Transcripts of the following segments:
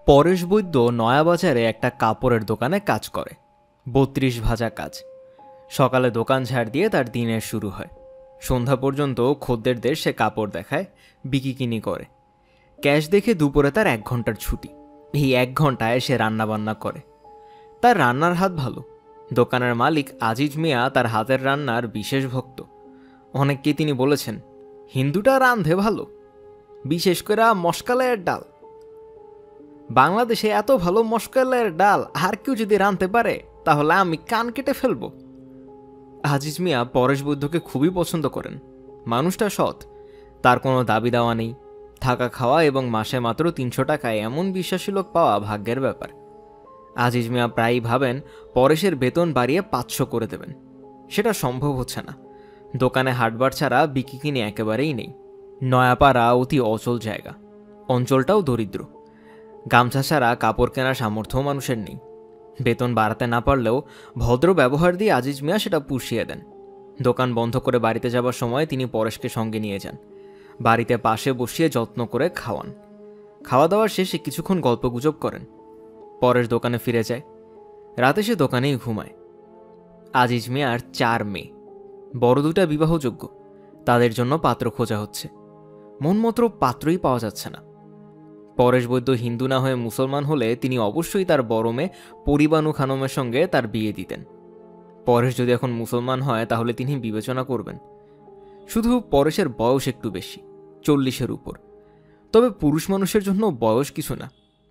পরেশ বৈদ্য নয়াবাজারে একটা কাপড়ের দোকানে কাজ করে। ৩২ ভাজা কাজ। সকালে দোকান ঝাড় দিয়ে তার দিনের শুরু হয়। সন্ধ্যা পর্যন্ত খদ্দেরদের সে কাপড় দেখায়, বিকিকিনি করে। ক্যাশ দেখে দুপুরে তার ১ ঘন্টার ছুটি। এই ১ ঘন্টায় সে রান্নাবান্না করে। তার রান্নার হাত ভালো। দোকানের মালিক আজিজ মিয়া তার হাতের রান্নার বিশেষ ভক্ত। অনেককে তিনি বলেছেন, হিন্দুটা রাঁধে ভালো, বিশেষ করে মশকালাইয়ের ডাল। বাংলাদেশে এত ভালো মশকালাইয়ের ডাল আর কেউ যদি রাঁধতে পারে তাহলে আমি কান কেটে ফেলব। আজিজ মিয়া পরেশ বৈদ্যকে খুবই পছন্দ করেন। মানুষটা সৎ, তার কোনো দাবি দাওয়া নেই। থাকা খাওয়া এবং মাসে মাত্র ৩০০ টাকায় এমন বিশ্বাসী লোক পাওয়া ভাগ্যের ব্যাপার। আজিজ মিয়া প্রায়ই ভাবেন পরেশের বেতন বাড়িয়ে ৫০০ করে দেবেন। সেটা সম্ভব হচ্ছে না। দোকানে হাটবার ছাড়া বিকিকিনি একেবারেই নেই। নয়াপাড়া অতি অচল জায়গা, অঞ্চলটাও দরিদ্র। গামছা ছাড়া কাপড় কেনার সামর্থ্য মানুষের নেই। বেতন বাড়াতে না পারলেও ভদ্র ব্যবহার দিয়ে আজিজ মিয়া সেটা পুষিয়ে দেন। দোকান বন্ধ করে বাড়িতে যাবার সময় তিনি পরেশকে সঙ্গে নিয়ে যান। বাড়িতে পাশে বসিয়ে যত্ন করে খাওয়ান। খাওয়া দাওয়ার শেষে কিছুক্ষণ গল্পগুজব করেন। পরেশ দোকানে ফিরে যায়। রাতে সে দোকানেই ঘুমায়। আজিজ মিয়ার ৪ মেয়ে, বড় ২টা বিবাহযোগ্য। তাদের জন্য পাত্র খোঁজা হচ্ছে। মনমতো পাত্রই পাওয়া যাচ্ছে না। পরেশ বৈদ্য হিন্দু না হয়ে মুসলমান হলে তিনি অবশ্যই তার বড় মেয়ে পরিবানু খানমের সঙ্গে তার বিয়ে দিতেন। পরেশ যদি এখন মুসলমান হয় তাহলে তিনি বিবেচনা করবেন। শুধু পরেশের বয়স একটু বেশি, ৪০-এর উপর। তবে পুরুষ মানুষের জন্য বয়স কিছু না।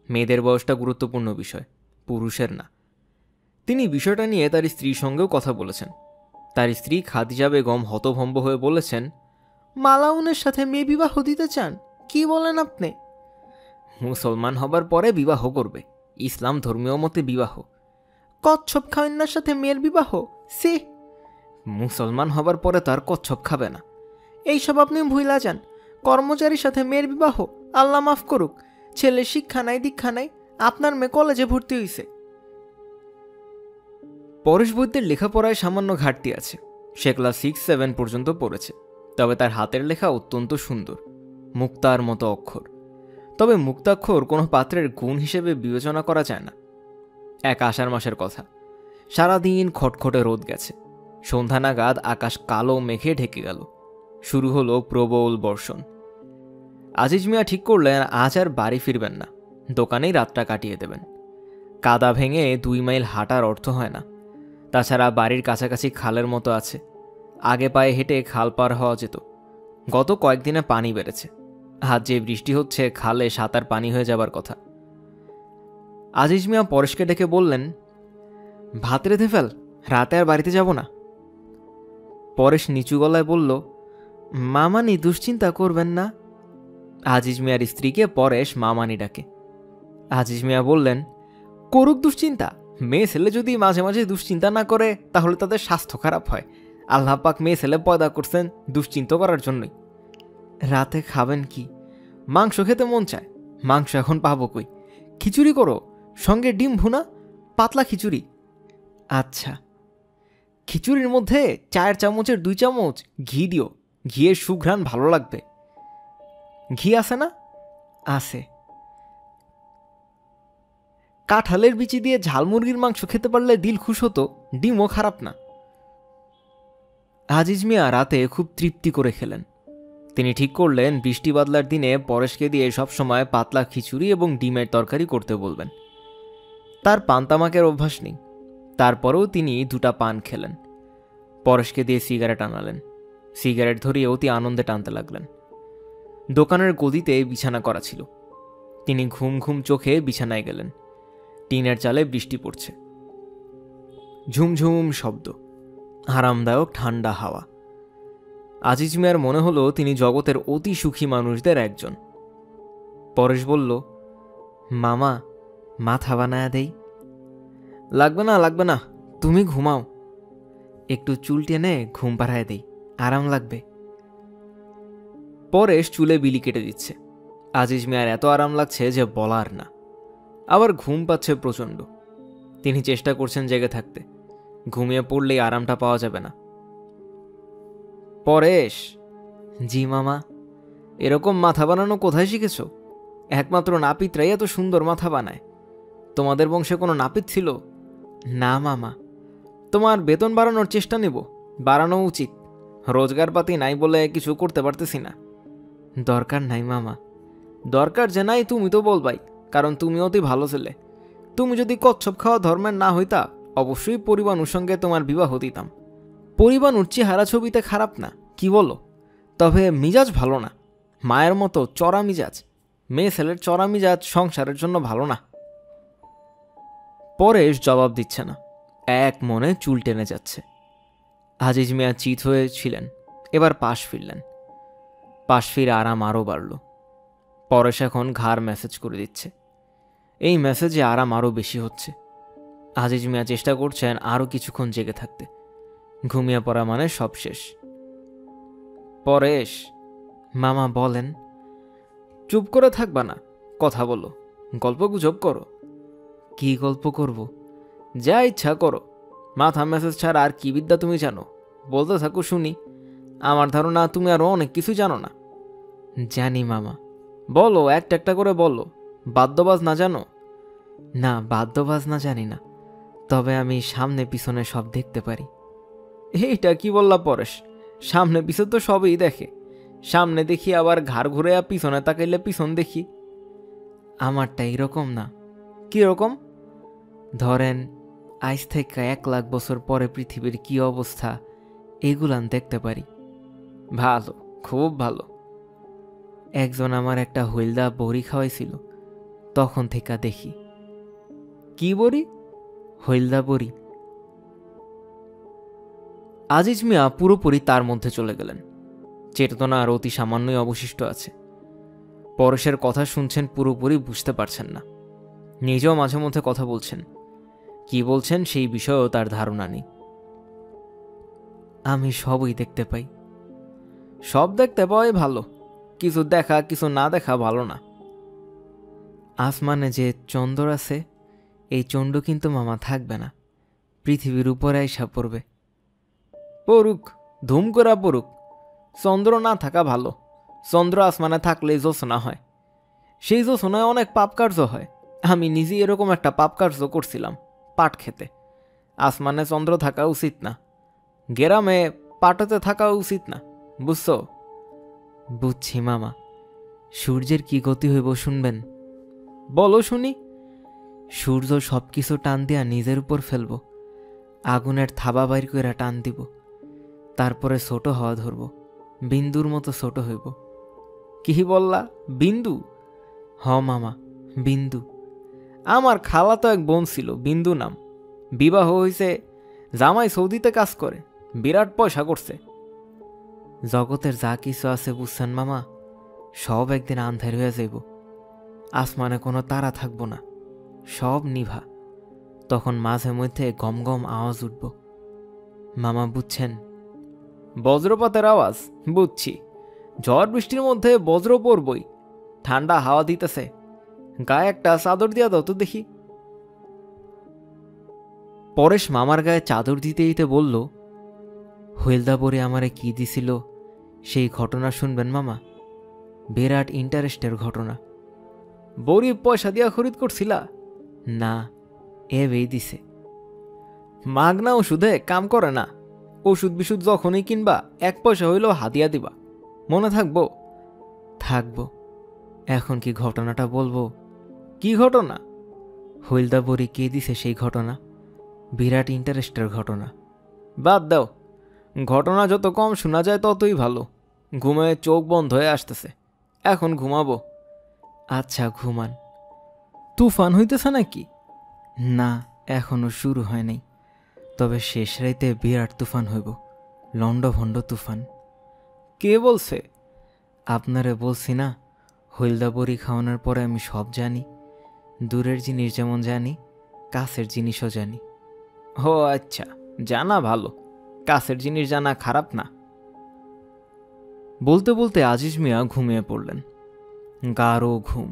মেয়েদের বয়সটা গুরুত্বপূর্ণ বিষয়, পুরুষের না। তিনি বিষয়টা নিয়ে তার স্ত্রীর সঙ্গেও কথা বলেছেন। তার স্ত্রী খাদিজা বেগম হতভম্ব হয়ে বলেছেন, মালাউনের সাথে মেয়ে বিবাহ দিতে চান? কি বলেন আপনি? মুসলমান হবার পরে বিবাহ করবে, ইসলাম ধর্মীয় মতে বিবাহ। কচ্ছপ খাওয়ান্নার সাথে মেয়ের বিবাহ? সে মুসলমান হবার পরে তো আর কচ্ছপ খাবে না। এইসব আপনি ভুইলা যান। কর্মচারীর সাথে মেয়ের বিবাহ? আল্লাহ মাফ করুক, ছেলে শিক্ষা নাই দীক্ষা নাই, আপনার মেয়ে কলেজে ভর্তি হয়েছে। পরেশ বৈদ্যের লেখাপড়ায় সামান্য ঘাটতি আছে। সে ক্লাস 6-7 পর্যন্ত পড়েছে। তবে তার হাতের লেখা অত্যন্ত সুন্দর, মুক্তার মতো অক্ষর। তবে মুক্তাক্ষর কোনো পাত্রের গুণ হিসেবে বিবেচনা করা যায় না। এক আষাঢ় মাসের কথা। সারাদিন খটখটে রোদ গেছে। সন্ধ্যা নাগাদ আকাশ কালো মেঘে ঢেকে গেল। শুরু হলো প্রবল বর্ষণ। আজিজ মিয়া ঠিক করলেন আজ আর বাড়ি ফিরবেন না, দোকানেই রাতটা কাটিয়ে দেবেন। কাদা ভেঙে 2 মাইল হাঁটার অর্থ হয় না। তাছাড়া বাড়ির কাছাকাছি খালের মতো আছে, আগে পায়ে হেঁটে খাল পার হওয়া যেত। গত কয়েকদিনে পানি বেড়েছে। আজ যে বৃষ্টি হচ্ছে, খালে সাঁতার পানি হয়ে যাবার কথা। আজিজ মিয়া পরেশকে ডেকে বললেন, ভাত রেঁধে ফেল, রাতে আর বাড়িতে যাব না। পরেশ নিচু গলায় বলল, মামানি দুশ্চিন্তা করবেন না। আজিজ মিয়ার স্ত্রীকে পরেশ মামানি ডাকে। আজিজ মিয়া বললেন, করুক দুশ্চিন্তা। মেয়ে ছেলে যদি মাঝে মাঝে দুশ্চিন্তা না করে তাহলে তাদের স্বাস্থ্য খারাপ হয়। আল্লাহ পাক মেয়ে ছেলে পয়দা করছেন দুশ্চিন্তা করার জন্যই। রাতে খাবেন কি? মাংস খেতে মন চায়, মাংস এখন পাবো কই? খিচুড়ি করো, সঙ্গে ডিম ভুনা, পাতলা খিচুড়ি। আচ্ছা। খিচুড়ির মধ্যে 4 চামচের 2 চামচ ঘি দিও, ঘিয়ের সুঘ্রাণ ভালো লাগবে। ঘি আছে না? আছে। কাঁঠালের বিচি দিয়ে ঝালমুরগির মাংস খেতে পারলে দিল খুশ হতো, ডিমও খারাপ না। আজিজ মিয়া রাতে খুব তৃপ্তি করে খেলেন। তিনি ঠিক করলেন বৃষ্টি বাদলার দিনে পরেশকে দিয়ে সবসময় পাতলা খিচুড়ি এবং ডিমের তরকারি করতে বলবেন। তার পান্তামাকের অভ্যাস নেই, তারপরেও তিনি 2টা পান খেলেন। পরেশকে দিয়ে সিগারেট আনালেন। সিগারেট ধরিয়ে অতি আনন্দে টানতে লাগলেন। দোকানের গদিতে বিছানা করা ছিল। তিনি ঘুম ঘুম চোখে বিছানায় গেলেন। টিনের চালে বৃষ্টি পড়ছে। ঝুমঝুম শব্দ, আরামদায়ক ঠান্ডা হাওয়া। আজিজ মিয়ার মনে হলো তিনি জগতের অতি সুখী মানুষদের একজন। পরেশ বলল, মামা মাথা বানায়া দেই? লাগবে না, লাগবে না, তুমি ঘুমাও। একটু চুল টেনে ঘুম পাড়ায় দেই, আরাম লাগবে। পরেশ চুলে বিলি কেটে দিচ্ছে। আজিজ মিয়ার এত আরাম লাগছে যে বলার না। আবার ঘুম পাচ্ছে প্রচণ্ড। তিনি চেষ্টা করছেন জেগে থাকতে, ঘুমিয়ে পড়লেই আরামটা পাওয়া যাবে না। পরেশ। জি মামা। এরকম মাথা বানানো কোথায় শিখেছ? একমাত্র নাপিতরাই এত সুন্দর মাথা বানায়। তোমাদের বংশে কোনো নাপিত ছিল? না মামা। তোমার বেতন বাড়ানোর চেষ্টা নেব, বাড়ানো উচিত। রোজগারপাতি নাই বলে কিছু করতে পারতেছি না। দরকার নাই মামা। দরকার যে নাই তুমি তো বলবাই, কারণ তুমি অতি ভালো ছেলে। তুমি যদি কচ্ছপ খাওয়া ধর্মের না হইতা, অবশ্যই পরিবানুর সঙ্গে তোমার বিবাহ দিতাম। পরিবানুর চেহারা ছবিতে খারাপ না, কি বলো? তবে মিজাজ ভালো না, মায়ের মতো চড়া মিজাজ। মেয়ে ছেলের চড়া মিজাজ সংসারের জন্য ভালো না। পরেশ জবাব দিচ্ছে না, এক মনে চুল টেনে যাচ্ছে। আজিজ মিয়া চিত হয়েছিলেন, এবার পাশ ফিরলেন। পাশ ফিরে আরাম আরও বাড়ল। পরেশ এখন ঘাড় মেসেজ করে দিচ্ছে। এই মেসেজে আরাম আরও বেশি হচ্ছে। আজিজ মিয়া চেষ্টা করছেন আরও কিছুক্ষণ জেগে থাকতে। ঘুমিয়ে পড়া মানে সব শেষ। পরেশ, মামা বলেন। চুপ করে থাকবা না, কথা বলো, গল্প গুজব করো। কি গল্প করব? যা ইচ্ছা করো। মাথা মেসেজ ছাড়া আর কি বিদ্যা তুমি জানো? বলতে থাকো শুনি। আমার ধারণা তুমি আরও অনেক কিছু জানো না। জানি মামা। বলো, একটা একটা করে বলো। বাদ্যবাজ না জানো? না, বাদ্যবাজ না জানি না, তবে আমি সামনে পিছনে সব দেখতে পারি। এইটা কি বললা পরেশ? সামনে পিছনে তো সবই দেখে। সামনে দেখি আবার ঘাড় ঘুরে পিছনে তাকাইলে পিছন দেখি। আমারটা এরকম না। কিরকম? ধরেন আজ থেকে 1,00,000 বছর পরে পৃথিবীর কি অবস্থা, এগুলান দেখতে পারি। ভালো, খুব ভালো। একজন আমার একটা হইলদা বড়ি খাওয়াইছিল, তখন থেকে দেখি। কি বড়ি? হইলদা বড়ি। আজিজ মিয়া পুরোপুরি তার মধ্যে চলে গেলেন। চেতনা আর অতি সামান্যই অবশিষ্ট আছে। পরেশের কথা শুনছেন, পুরোপুরি বুঝতে পারছেন না। নিজেও মাঝে মধ্যে কথা বলছেন, কি বলছেন সেই বিষয়েও তার ধারণা নেই। আমি সবই দেখতে পাই। সব দেখতে পাওয়াই ভালো, কিছু দেখা কিছু না দেখা ভালো না। আসমানে যে চন্দ্র আছে, এই চন্দ্র কিন্তু মামা থাকবে না, পৃথিবীর উপরে আইসা পড়বে। পড়ুক, ধুম করা পড়ুক। চন্দ্র না থাকা ভালো। চন্দ্র আসমানে থাকলেই জোছনা হয়। সেই জোছনায় অনেক পাপ কার্য হয়। আমি নিজেই এরকম একটা পাপ কার্য করছিলাম, পাট খেতে। আসমানে চন্দ্র থাকা উচিত না, গ্রামে পাটতে থাকা উচিত না, বুঝছো? বুঝছি মামা। সূর্যের কি গতি হইব শুনবেন? বলো শুনি। সূর্য সব কিছু টান দিয়া নিজের উপর ফেলব, আগুনের থাবা বাইর করে টান দিব, তারপরে ছোট হওয়া ধরব, বিন্দুর মতো ছোট হইব। কি বললা? বিন্দু? হ মামা, বিন্দু। আমার খালা তো এক বোন ছিল, বিন্দু নাম। বিবাহ হইছে, জামাই সৌদিতে কাজ করে, বিরাট পয়সা করছে। জগতের যা কিছু আছে বুঝছেন মামা, সব একদিন আন্ধার হয়ে যাইব। আসমানে কোনো তারা থাকবো না, সব নিভা। তখন মাঝে মধ্যে গম গম আওয়াজ উঠব। মামা বুঝছেন? বজ্রপাতের আওয়াজ বুঝছি। ঝড় বৃষ্টির মধ্যে বজ্র পড়বই, ঠান্ডা হাওয়া দিতেছে। গায়ে একটা চাদর দিয়া দাও তো দেখি। পরেশ মামার গায়ে চাদর দিতে দিতে বলল, হইলদা বরে আমারে কি দিছিল সেই ঘটনা শুনবেন মামা? বিরাট ইন্টারেস্টের ঘটনা। বড়ি পয়সা দিয়া খরিদ করছিলা? না, এবেই দিছে। মাগনা ওষুধে কাম করে না। ওষুধ বিশুধ যখনই কিনবা 1 পয়সা হইলেও হাদিয়া দিবা, মনে থাকবো? থাকবো। এখন কি ঘটনাটা বলবো? কি ঘটনা? হইলদা বড়ি কে দিছে সেই ঘটনা, বিরাট ইন্টারেস্টের ঘটনা। বাদ দাও, ঘটনা যত কম শোনা যায় ততই ভালো। ঘুমে চোখ বন্ধ হয়ে আসতেছে, এখন ঘুমাবো। আচ্ছা ঘুমান। তুফান হইতেছে নাকি? না, এখনো শুরু হয় নাই, তবে শেষ রাইতে বিরাট তুফান হইব, লন্ডভন্ড তুফান। কে বলছে? আপনারে বলছি না, হইলদা বড়ি খাওয়ানোর পরে আমি সব জানি। দূরের জিনিস যেমন জানি, কাছের জিনিসও জানি। ও আচ্ছা, জানা ভালো, কাছের জিনিস জানা খারাপ না। বলতে বলতে আজিজ মিয়া ঘুমিয়ে পড়লেন। গাঢ় ঘুম।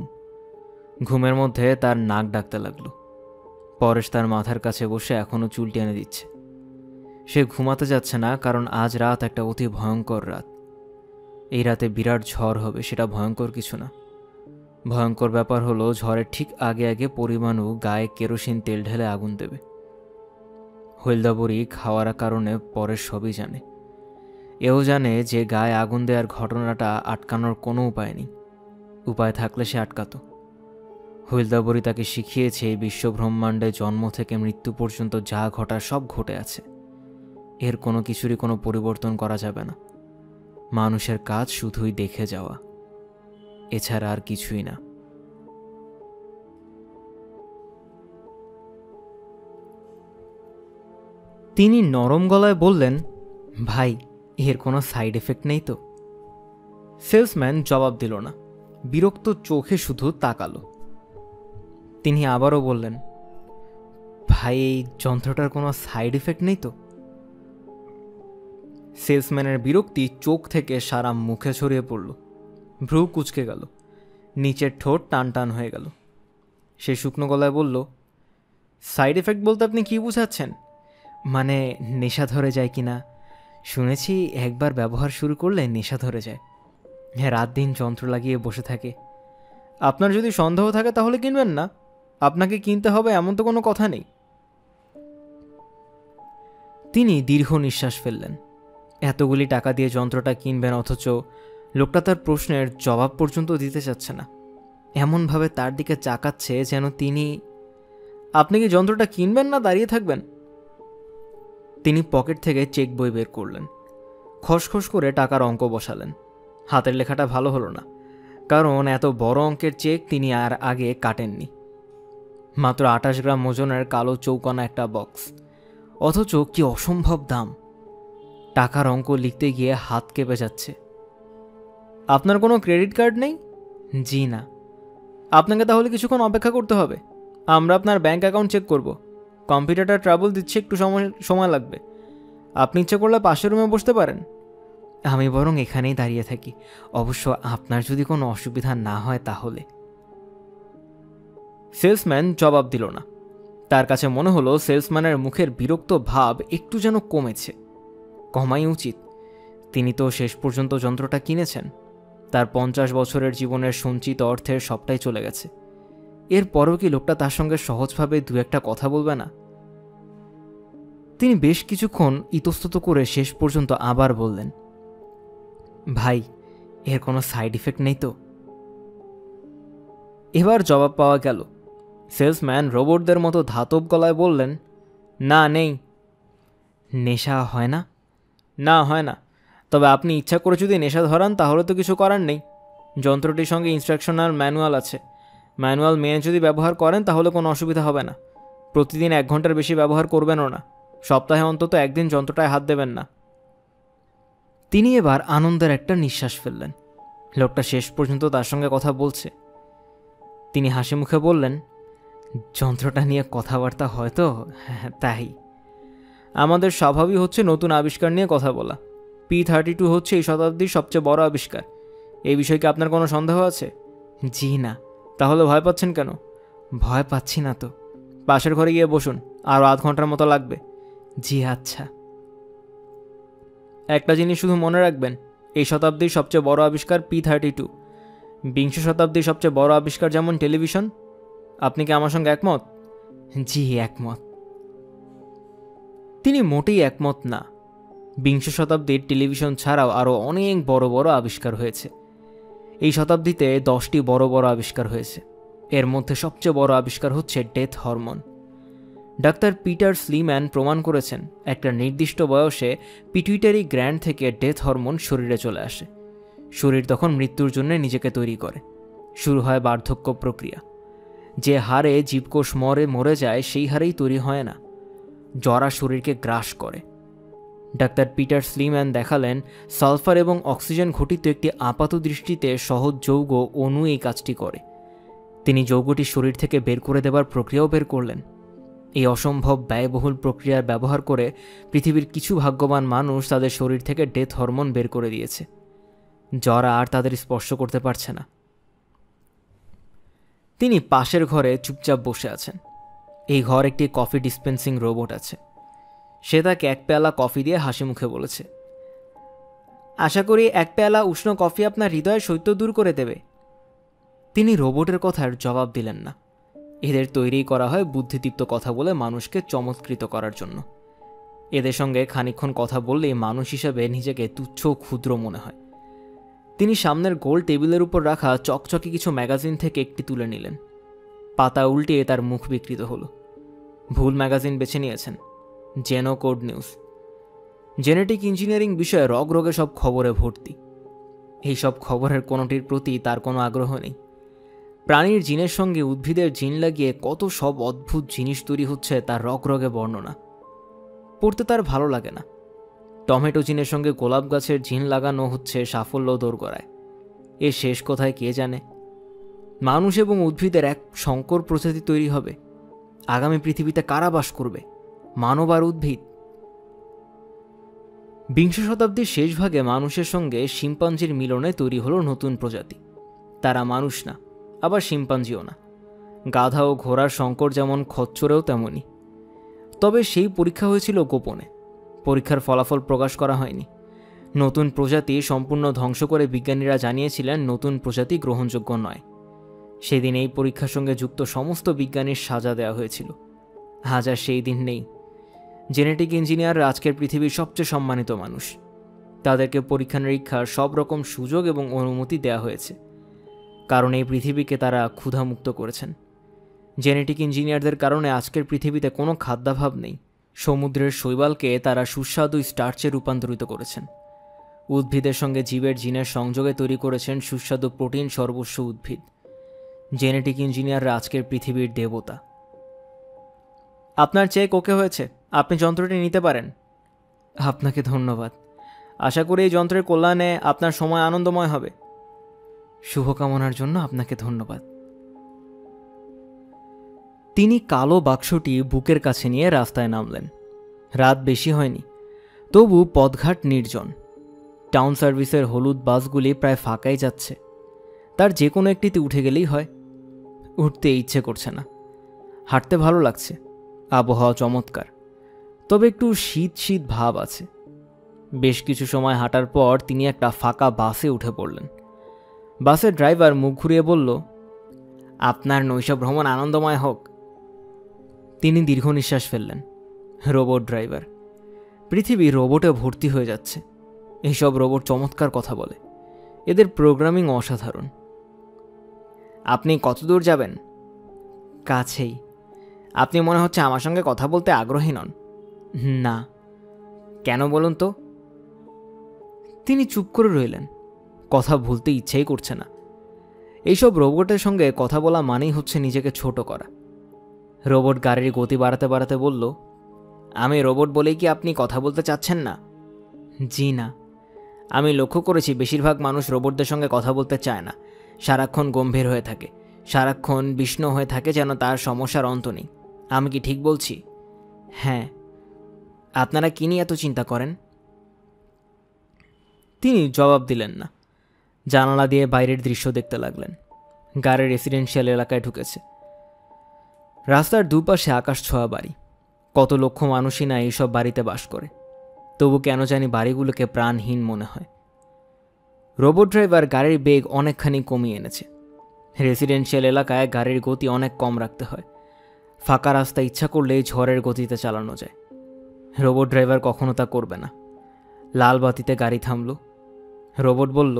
ঘুমের মধ্যে তার নাক ডাকতে লাগলো। পরেশ তার মাথার কাছে বসে এখনো চুল টেনে দিচ্ছে। সে ঘুমাতে যাচ্ছে না, কারণ আজ রাত একটা অতি ভয়ঙ্কর রাত। এই রাতে বিরাট ঝড় হবে, সেটা ভয়ঙ্কর কিছু না। ভয়ঙ্কর ব্যাপার হলো ঝড়ের ঠিক আগে আগে পরিমাণও গায়ে কেরোসিন তেল ঢেলে আগুন দেবে। হইলদাবড়ি খাওয়ার কারণে পরের সবই জানে। এও জানে যে গায়ে আগুন দেওয়ার ঘটনাটা আটকানোর কোনো উপায় নেই। উপায় থাকলে সে আটকাত। হইলদাবড়ি তাকে শিখিয়েছে এই বিশ্বব্রহ্মাণ্ডে জন্ম থেকে মৃত্যু পর্যন্ত যা ঘটার সব ঘটে আছে। এর কোনো কিছুরই কোনো পরিবর্তন করা যাবে না। মানুষের কাজ শুধুই দেখে যাওয়া, এছাড়া আর কিছুই না। তিনি নরম গলায় বললেন, ভাই, এর কোনো সাইড এফেক্ট নেই তো? সেলসম্যান জবাব দিল না, বিরক্ত চোখে শুধু তাকালো। তিনি আবারও বললেন, ভাই, এই যন্ত্রটার কোনো সাইড এফেক্ট নেই তো? সেলসম্যানের বিরক্তি চোখ থেকে সারা মুখে ছড়িয়ে পড়ল। ভ্রু কুঁচকে গেল, নিচের ঠোঁট টান টান হয়ে গেল। সে শুকনো গলায় বলল, সাইড এফেক্ট বলতে আপনি কি বুঝাচ্ছেন? মানে নেশা ধরে যায় কি না? শুনেছি একবার ব্যবহার শুরু করলে নেশা ধরে যায়। হ্যাঁ, রাত দিন যন্ত্র লাগিয়ে বসে থাকে। আপনার যদি সন্দেহ থাকে তাহলে কিনবেন না। আপনাকে কিনতে হবে এমন তো কোনো কথা নেই। তিনি দীর্ঘ নিঃশ্বাস ফেললেন। এতগুলি টাকা দিয়ে যন্ত্রটা কিনবেন, অথচ লোকটা তার প্রশ্নের জবাব পর্যন্ত দিতে চাচ্ছে না। এমনভাবে তার দিকে চাকাচ্ছে যেন তিনি, আপনি কি যন্ত্রটা কিনবেন না দাঁড়িয়ে থাকবেন? তিনি পকেট থেকে চেক বই বের করলেন, খসখস করে টাকার অঙ্ক বসালেন। হাতের লেখাটা ভালো হলো না, কারণ এত বড় অঙ্কের চেক তিনি আর আগে কাটেননি। মাত্র 28 গ্রাম ওজনের কালো চৌকানা একটা বক্স, অথচ কি অসম্ভব দাম। টাকার অঙ্ক লিখতে গিয়ে হাত কেঁপে যাচ্ছে। আপনার কোনো ক্রেডিট কার্ড নেই? জি না। আপনাকে তাহলে কিছুক্ষণ অপেক্ষা করতে হবে। আমরা আপনার ব্যাংক অ্যাকাউন্ট চেক করব। কম্পিউটারটা ট্রাবল দিচ্ছে, একটু সময় লাগবে। আপনি ইচ্ছে করলে পাশের রুমে বসতে পারেন। আমি বরং এখানেই দাঁড়িয়ে থাকি, অবশ্য আপনার যদি কোনো অসুবিধা না হয় তাহলে। সেলসম্যান জবাব দিল না। তার কাছে মনে হলো সেলসম্যানের মুখের বিরক্ত ভাব একটু যেন কমেছে। কমাই উচিত। তিনি তো শেষ পর্যন্ত যন্ত্রটা কিনেছেন। তার 50 বছরের জীবনের সঞ্চিত অর্থের সবটাই চলে গেছে। এরপরও কি লোকটা তার সঙ্গে সহজভাবে দু একটা কথা বলবে না? তিনি বেশ কিছুক্ষণ ইতস্তত করে শেষ পর্যন্ত আবার বললেন, ভাই, এর কোনো সাইড ইফেক্ট নেই তো? এবার জবাব পাওয়া গেল। সেলসম্যান রোবটদের মতো ধাতব গলায় বললেন, না, নেই। নেশা হয় না? না, হয় না। তবে আপনি ইচ্ছা করে যদি নেশা ধরান তাহলে তো কিছু করার নেই। যন্ত্রটির সঙ্গে ইনস্ট্রাকশনাল ম্যানুয়াল আছে। ম্যানুয়াল মেনে যদি ব্যবহার করেন তাহলে কোনো অসুবিধা হবে না। প্রতিদিন 1 ঘন্টার বেশি ব্যবহার করবেনও না। সপ্তাহে অন্তত একদিন যন্ত্রটায় হাত দেবেন না। তিনি এবার আনন্দের একটা নিঃশ্বাস ফেললেন। লোকটা শেষ পর্যন্ত তার সঙ্গে কথা বলছে। তিনি হাসি মুখে বললেন, যন্ত্রটা নিয়ে কথাবার্তা হয়তো? হ্যাঁ, তাই। আমাদের স্বভাবই হচ্ছে নতুন আবিষ্কার নিয়ে কথা বলা। P-32 হচ্ছে এই শতাব্দীর সবচেয়ে বড় আবিষ্কার। এই বিষয়ে কি আপনার কোনো সন্দেহ আছে? জি না। তাহলে ভয় পাচ্ছেন কেন? ভয় পাচ্ছি না তো। পাশের ঘরে গিয়ে বসুন, আরও 1/2 ঘন্টার মতো লাগবে। জি আচ্ছা। একটা জিনিস শুধু মনে রাখবেন, এই শতাব্দীর সবচেয়ে বড় আবিষ্কার P-32। বিংশ শতাব্দীর সবচেয়ে বড় আবিষ্কার যেমন টেলিভিশন। আপনি কি আমার সঙ্গে একমত? জি, একমত। তিনি মোটেই একমত না। বিংশ শতাব্দীর টেলিভিশন ছাড়াও আরও অনেক বড় বড় আবিষ্কার হয়েছে। এই শতাব্দীতে 10টি বড় বড় আবিষ্কার হয়েছে। এর মধ্যে সবচেয়ে বড় আবিষ্কার হচ্ছে death hormone. Doctor Peter Sleeman প্রমাণ করেছেন একটা নির্দিষ্ট বয়সে পিটুইটারি গ্ল্যান্ড থেকে ডেথ হরমোন শরীরে চলে আসে। শরীর তখন মৃত্যুর জন্য নিজেকে তৈরি করে। শুরু হয় বার্ধক্য প্রক্রিয়া। যে হারে জীবকোষ মরে যায় সেই হারেই তৈরি হয় না। জরা শরীরকে গ্রাস করে। ডাক্তার পিটার স্লিম্যান দেখালেন সালফার এবং অক্সিজেন ঘটিত একটি আপাত দৃষ্টিতে সহজ যৌগ অণু এই কাজটি করে। তিনি যৌগটি শরীর থেকে বের করে দেবার প্রক্রিয়াও বের করলেন। এই অসম্ভব ব্যয়বহুল প্রক্রিয়ার ব্যবহার করে পৃথিবীর কিছু ভাগ্যবান মানুষ তাদের শরীর থেকে ডেথ হরমোন বের করে দিয়েছে। জরা আর তাদের স্পর্শ করতে পারছে না। তিনি পাশের ঘরে চুপচাপ বসে আছেন। এই ঘর একটি কফি ডিসপেন্সিং রোবট আছে। সে তাকে 1 পেয়ালা কফি দিয়ে হাসি মুখে বলেছে, আশা করি 1 পেয়ালা উষ্ণ কফি আপনার হৃদয়ের শৈত্য দূর করে দেবে। তিনি রোবটের কথার জবাব দিলেন না। এদের তৈরি করা হয় বুদ্ধিদীপ্ত কথা বলে মানুষকে চমৎকৃত করার জন্য। এদের সঙ্গে খানিকক্ষণ কথা বললেই মানুষ হিসেবে নিজেকে তুচ্ছ ও ক্ষুদ্র মনে হয়। তিনি সামনের গোল টেবিলের উপর রাখা চকচকে কিছু ম্যাগাজিন থেকে একটি তুলে নিলেন। পাতা উল্টিয়ে তার মুখ বিকৃত হলো। ভুল ম্যাগাজিন বেছে নিয়েছেন, জেনো কোড নিউজ। জেনেটিক ইঞ্জিনিয়ারিং বিষয়ে রগে সব খবরে ভর্তি। এই সব খবরের কোনোটির প্রতি তার কোনো আগ্রহ নেই। প্রাণীর জিনের সঙ্গে উদ্ভিদের জিন লাগিয়ে কত সব অদ্ভুত জিনিস তৈরি হচ্ছে তার রগে বর্ণনা পড়তে তার ভালো লাগে না। টমেটো জিনের সঙ্গে গোলাপ গাছের জিন লাগানো হচ্ছে সাফল্য দোরগোড়ায়। এর শেষ কোথায় কে জানে। মানুষ এবং উদ্ভিদের এক সংকর প্রজাতি তৈরি হবে। আগামী পৃথিবীতে কারা বাস করবে, মানব আর উদ্ভিদ? বিংশ শতাব্দীর শেষ ভাগে মানুষের সঙ্গে শিম্পাঞ্জির মিলনে তৈরি হলো নতুন প্রজাতি। তারা মানুষ না, আবার শিম্পাঞ্জিও না। গাধা ও ঘোড়ার সংকর যেমন খচ্চরেও তেমনই। তবে সেই পরীক্ষা হয়েছিল গোপনে। পরীক্ষার ফলাফল প্রকাশ করা হয়নি। নতুন প্রজাতি সম্পূর্ণ ধ্বংস করে বিজ্ঞানীরা জানিয়েছিলেন নতুন প্রজাতি গ্রহণযোগ্য নয়। সেদিন এই পরীক্ষার সঙ্গে যুক্ত সমস্ত বিজ্ঞানীর সাজা দেওয়া হয়েছিল। আজ আর সেই দিন নেই। জেনেটিক ইঞ্জিনিয়ার আজকের পৃথিবীর সবচেয়ে সম্মানিত মানুষ। তাদেরকে পরীক্ষা নিরীক্ষার সব রকম সুযোগ এবং অনুমতি দেওয়া হয়েছে, কারণ এই পৃথিবীকে তারা ক্ষুধামুক্ত করেছেন। জেনেটিক ইঞ্জিনিয়ারদের কারণে আজকের পৃথিবীতে কোনো খাদ্যাভাব নেই। সমুদ্রের শৈবালকে তারা সুস্বাদু স্টার্চে রূপান্তরিত করেছেন। উদ্ভিদের সঙ্গে জীবের জিনের সংযোগে তৈরি করেছেন সুস্বাদু প্রোটিন সর্বস্ব উদ্ভিদ। জেনেটিক ইঞ্জিনিয়াররা আজকের পৃথিবীর দেবতা। আপনার চেক ওকে হয়েছে, আপনি যন্ত্রটি নিতে পারেন। আপনাকে ধন্যবাদ। আশা করি এই যন্ত্রের কল্যাণে আপনার সময় আনন্দময় হবে। শুভকামনার জন্য আপনাকে ধন্যবাদ। তিনি কালো বাক্সটি বুকের কাছে নিয়ে রাস্তায় নামলেন। রাত বেশি হয়নি, তবু পথঘাট নির্জন। টাউন সার্ভিসের হলুদ বাসগুলি প্রায় ফাঁকাই যাচ্ছে। তার যে কোনো একটিতে উঠে গেলেই হয়। উঠতে ইচ্ছে করছে না। হাঁটতে ভালো লাগছে, আবহাওয়া চমৎকার, তবে একটু শীত শীত ভাব আছে। বেশ কিছু সময় হাঁটার পর তিনি একটা ফাঁকা বাসে উঠে পড়লেন। বাসের ড্রাইভার মুখ ঘুরিয়ে বলল, আপনার নৈশ ভ্রমণ আনন্দময় হোক। তিনি দীর্ঘ নিঃশ্বাস ফেললেন। Robot driver. পৃথিবী রোবটে ভর্তি হয়ে যাচ্ছে। এইসব রোবট চমৎকার কথা বলে। এদের প্রোগ্রামিং অসাধারণ। আপনি কত দূর যাবেন? কাছেই। আপনি মনে হচ্ছে আমার সঙ্গে কথা বলতে আগ্রহী নন। না। কেন বলুন তো? তিনি চুপ করে রইলেন। কথা বলতে ইচ্ছেই করছে না। এইসব রোবটের সঙ্গে কথা বলা মানেই হচ্ছে নিজেকে ছোট করা। রোবট গাড়ির গতি বাড়াতে বাড়াতে বলল, আমি রোবট বলেই কি আপনি কথা বলতে চাচ্ছেন না? জি না। আমি লক্ষ্য করেছি বেশিরভাগ মানুষ রোবটদের সঙ্গে কথা বলতে চায় না। সারাক্ষণ গম্ভীর হয়ে থাকে, সারাক্ষণ বিষ্ণু হয়ে থাকে, যেন তার সমস্যার অন্ত নেই। আমি কি ঠিক বলছি? হ্যাঁ। আপনারা কি নিয়ে এত চিন্তা করেন? তিনি জবাব দিলেন না। জানালা দিয়ে বাইরের দৃশ্য দেখতে লাগলেন। গাড়ি রেসিডেন্সিয়াল এলাকায় ঢুকেছে। রাস্তার দুপাশে আকাশ ছোঁয়া বাড়ি। কত লক্ষ মানুষই না এইসব বাড়িতে বাস করে, তবু কেন জানি বাড়িগুলোকে প্রাণহীন মনে হয়। রোবট ড্রাইভার গাড়ির বেগ অনেকখানি কমিয়ে এনেছে। রেসিডেন্সিয়াল এলাকায় গাড়ির গতি অনেক কম রাখতে হয়। ফাঁকা রাস্তা ইচ্ছা করলেই ঝড়ের গতিতে চালানো যায়। রোবট ড্রাইভার কখনো তা করবে না। লাল বাতিতে গাড়ি থামল। রোবট বলল,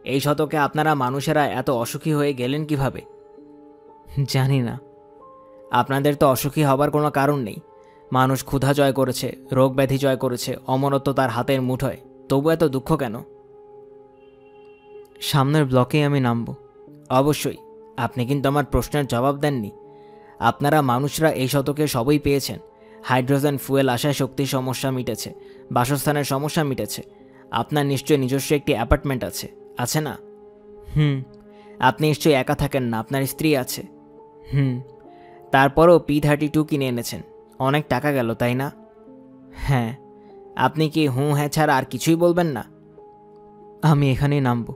এই শতকে আপনারা মানুষেরা এত অসুখী হয়ে গেলেন কিভাবে? জানি না। আপনাদের তো অসুখী হবার কোনো কারণ নেই। মানুষ ক্ষুধা জয় করেছে, রোগ ব্যাধি জয় করেছে, অমরত্ব তার হাতের মুঠোয়, তবু এত দুঃখ কেন? সামনের ব্লকেই আমি নামব। অবশ্যই। আপনি কিন্তু আমার প্রশ্নের জবাব দেননি। আপনারা মানুষরা এই শতকে সবই পেয়েছেন। হাইড্রোজেন ফুয়েল আসায় শক্তির সমস্যা মিটেছে, বাসস্থানের সমস্যা মিটেছে। আপনার নিশ্চয়ই নিজস্ব একটি অ্যাপার্টমেন্ট আছে, আছে না? আপনি নিশ্চয়ই একা থাকেন না, আপনার স্ত্রী আছে। তারপরও P-32 কিনে এনেছেন। অনেক টাকা গেল, তাই না? হ্যাঁ। আপনি কি হ্যাঁ ছাড়া আর কিছুই বলবেন না? আমি এখানেই নামব।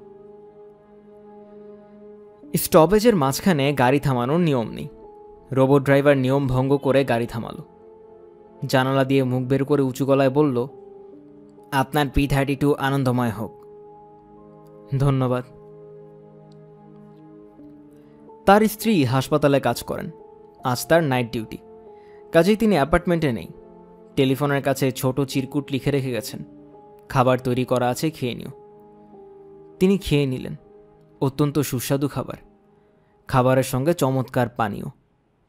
স্টপেজের মাঝখানে গাড়ি থামানোর নিয়ম নেই। রোবট ড্রাইভার নিয়ম ভঙ্গ করে গাড়ি থামালো। জানালা দিয়ে মুখ বের করে উঁচু গলায় বলল, আপনার P-32 আনন্দময় হোক। ধন্যবাদ। তার স্ত্রী হাসপাতালে কাজ করেন, আজ তার নাইট ডিউটি, কাজেই তিনি অ্যাপার্টমেন্টে নেই। টেলিফোনের কাছে ছোট চিরকুট লিখে রেখে গেছেন, খাবার তৈরি করা আছে, খেয়ে নিও। তিনি খেয়ে নিলেন। অত্যন্ত সুস্বাদু খাবার, খাবারের সঙ্গে চমৎকার পানীয়।